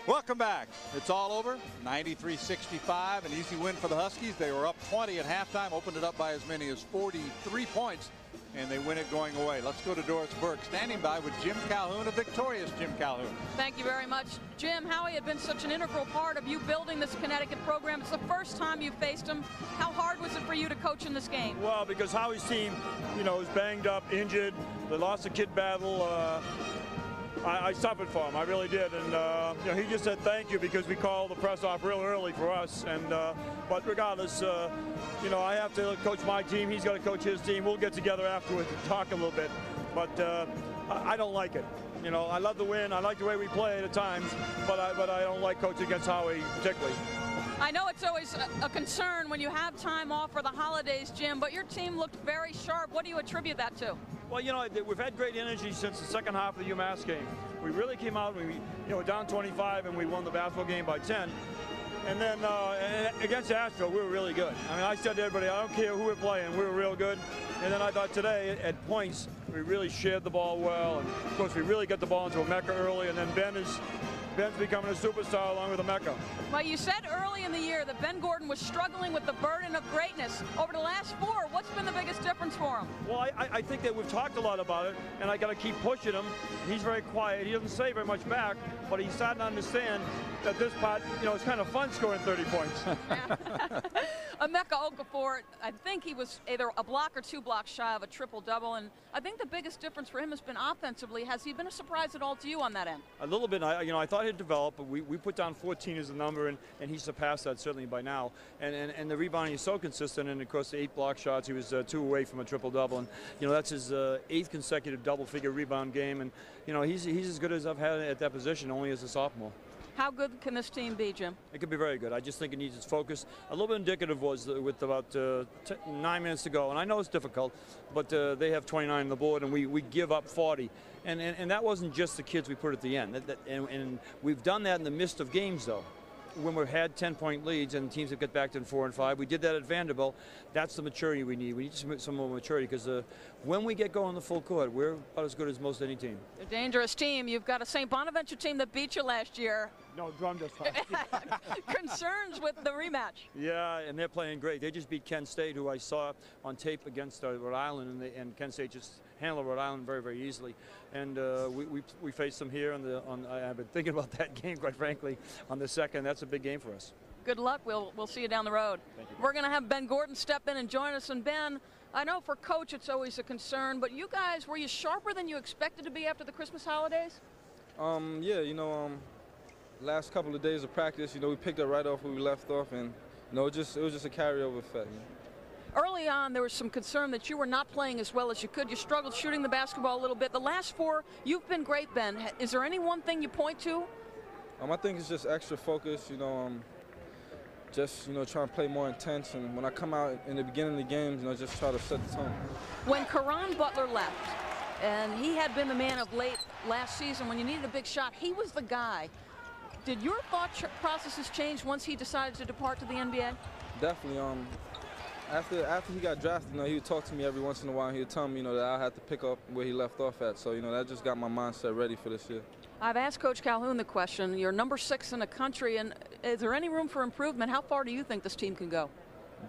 Welcome back. It's all over. 93-65, an easy win for the Huskies. They were up 20 at halftime, opened it up by as many as 43 points, and they win it going away. Let's go to Doris Burke, standing by with Jim Calhoun, a victorious Jim Calhoun. Thank you very much. Jim, Howie had been such an integral part of you building this Connecticut program. It's the first time you faced him. How hard was it for you to coach in this game? Well, because Howie's team, is banged up, injured. They lost a kid battle. I suffered for him. I really did. And, he just said thank you because we called the press off real early for us. And but regardless, I have to coach my team. He's got to coach his team. We'll get together afterwards and talk a little bit. But I don't like it. I love the win. I like the way we play at times. But I don't like coaching against Howie particularly. I know it's always a concern when you have time off for the holidays, Jim, but your team looked very sharp. What do you attribute that to? Well, we've had great energy since the second half of the UMass game. We really came out, and we were down 25, and we won the basketball game by 10. And then against Asheville, we were really good. I mean, I said to everybody, I don't care who we're playing, we were real good. And then I thought today, at points, we really shared the ball well. And, of course, we really got the ball into Emeka early, and then Ben's becoming a superstar along with Emeka. Well, you said early in the year that Ben Gordon was struggling with the burden of greatness. Over the last 4, what's been the biggest difference for him? Well, I think that we've talked a lot about it, and I got to keep pushing him. He's very quiet. He doesn't say very much back, but he's starting to understand that this part, it's kind of fun scoring 30 points. Emeka Okafor, I think he was either a block or 2 blocks shy of a triple-double, and I think the biggest difference for him has been offensively. Has he been a surprise at all to you on that end? A little bit. I thought he'd develop, but we put down 14 as the number, and he surpassed that certainly by now. And the rebounding is so consistent, and of course the 8 block shots, he was 2 away from a triple-double, and that's his 8th consecutive double-figure rebound game, and he's as good as I've had at that position, only as a sophomore. How good can this team be, Jim? It could be very good. I just think it needs its focus. A little bit indicative was with about 9 minutes to go, and I know it's difficult, but they have 29 on the board, and we give up 40. And that wasn't just the kids we put at the end. And we've done that in the midst of games, though. When we've had 10-point leads and teams have got back to 4 and 5, we did that at Vanderbilt. That's the maturity we need. We need some more maturity because when we get going the full court, we're about as good as most any team. A dangerous team. You've got a St. Bonaventure team that beat you last year. No, drum just fine. Concerns with the rematch. Yeah, and they're playing great. They just beat Kent State, who I saw on tape against Rhode Island, and Kent State just handle Rhode Island very, very easily. And we faced them here I've been thinking about that game, quite frankly, on the second. That's a big game for us. Good luck. We'll see you down the road. Thank you. We're going to have Ben Gordon step in and join us. And Ben, I know for Coach it's always a concern, but you guys, were you sharper than you expected to be after the Christmas holidays? Yeah, last couple of days of practice, we picked up right off where we left off, and it was just a carryover effect. Early on, there was some concern that you were not playing as well as you could. You struggled shooting the basketball a little bit. The last four, you've been great, Ben. Is there any one thing you point to? I think it's just extra focus, just trying to play more intense, and when I come out in the beginning of the games, just try to set the tone. When Caron Butler left, and he had been the man of late last season, when you needed a big shot, he was the guy. Did your thought processes change once he decided to depart to the NBA? Definitely. After he got drafted, he would talk to me every once in a while. He would tell me, that I had to pick up where he left off at. So, that just got my mindset ready for this year. I've asked Coach Calhoun the question. You're number 6 in the country, and is there any room for improvement? How far do you think this team can go?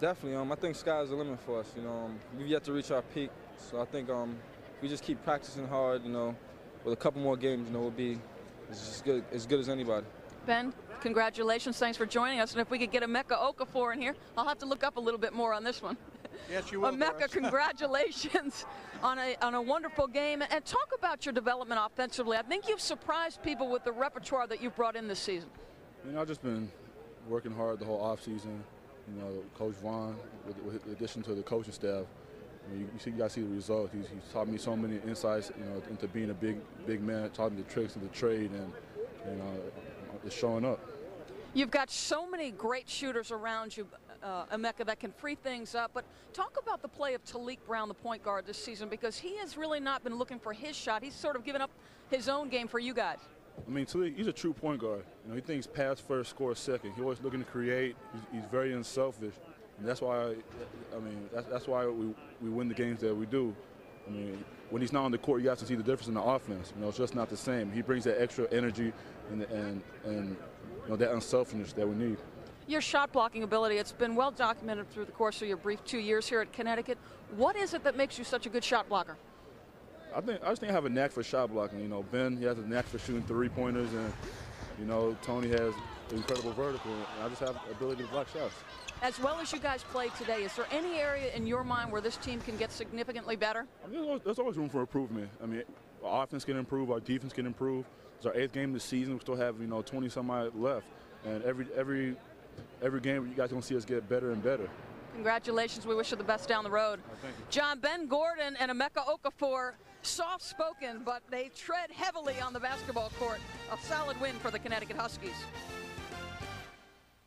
Definitely. I think sky's the limit for us. We've yet to reach our peak. So I think if we just keep practicing hard, with a couple more games, we'll be as good as anybody. Ben, congratulations. Thanks for joining us. And if we could get Emeka Okafor in here, I'll have to look up a little bit more on this one. Yes, you will. Emeka, congratulations on a wonderful game. And talk about your development offensively. I think you've surprised people with the repertoire that you've brought in this season. I've just been working hard the whole offseason. Coach Vaughn, with the addition to the coaching staff, you guys see the results. He's taught me so many insights, into being a big man, taught me the tricks of the trade, and it's showing up. You've got so many great shooters around you, Emeka, that can free things up. But talk about the play of Talik Brown, the point guard, this season, because he has really not been looking for his shot. He's sort of given up his own game for you guys. Talik, he's a true point guard. He thinks pass first, score second. He's always looking to create. He's very unselfish. And that's why, that's why we win the games that we do. When he's not on the court, you guys can see the difference in the offense. It's just not the same. He brings that extra energy and that unselfishness that we need. Your shot blocking ability, it's been well documented through the course of your brief 2 years here at Connecticut. What is it that makes you such a good shot blocker? I just think I have a knack for shot blocking. Ben, he has a knack for shooting three-pointers, and Tony has incredible vertical. And I just have the ability to block shots. As well as you guys played today, is there any area in your mind where this team can get significantly better? There's always room for improvement. Our offense can improve, our defense can improve. It's our 8th game of the season. We still have 20-some-odd left, and every game you guys are going to see us get better and better. Congratulations. We wish you the best down the road. Thank you. John, Ben Gordon and Emeka Okafor, soft-spoken, but they tread heavily on the basketball court. A solid win for the Connecticut Huskies.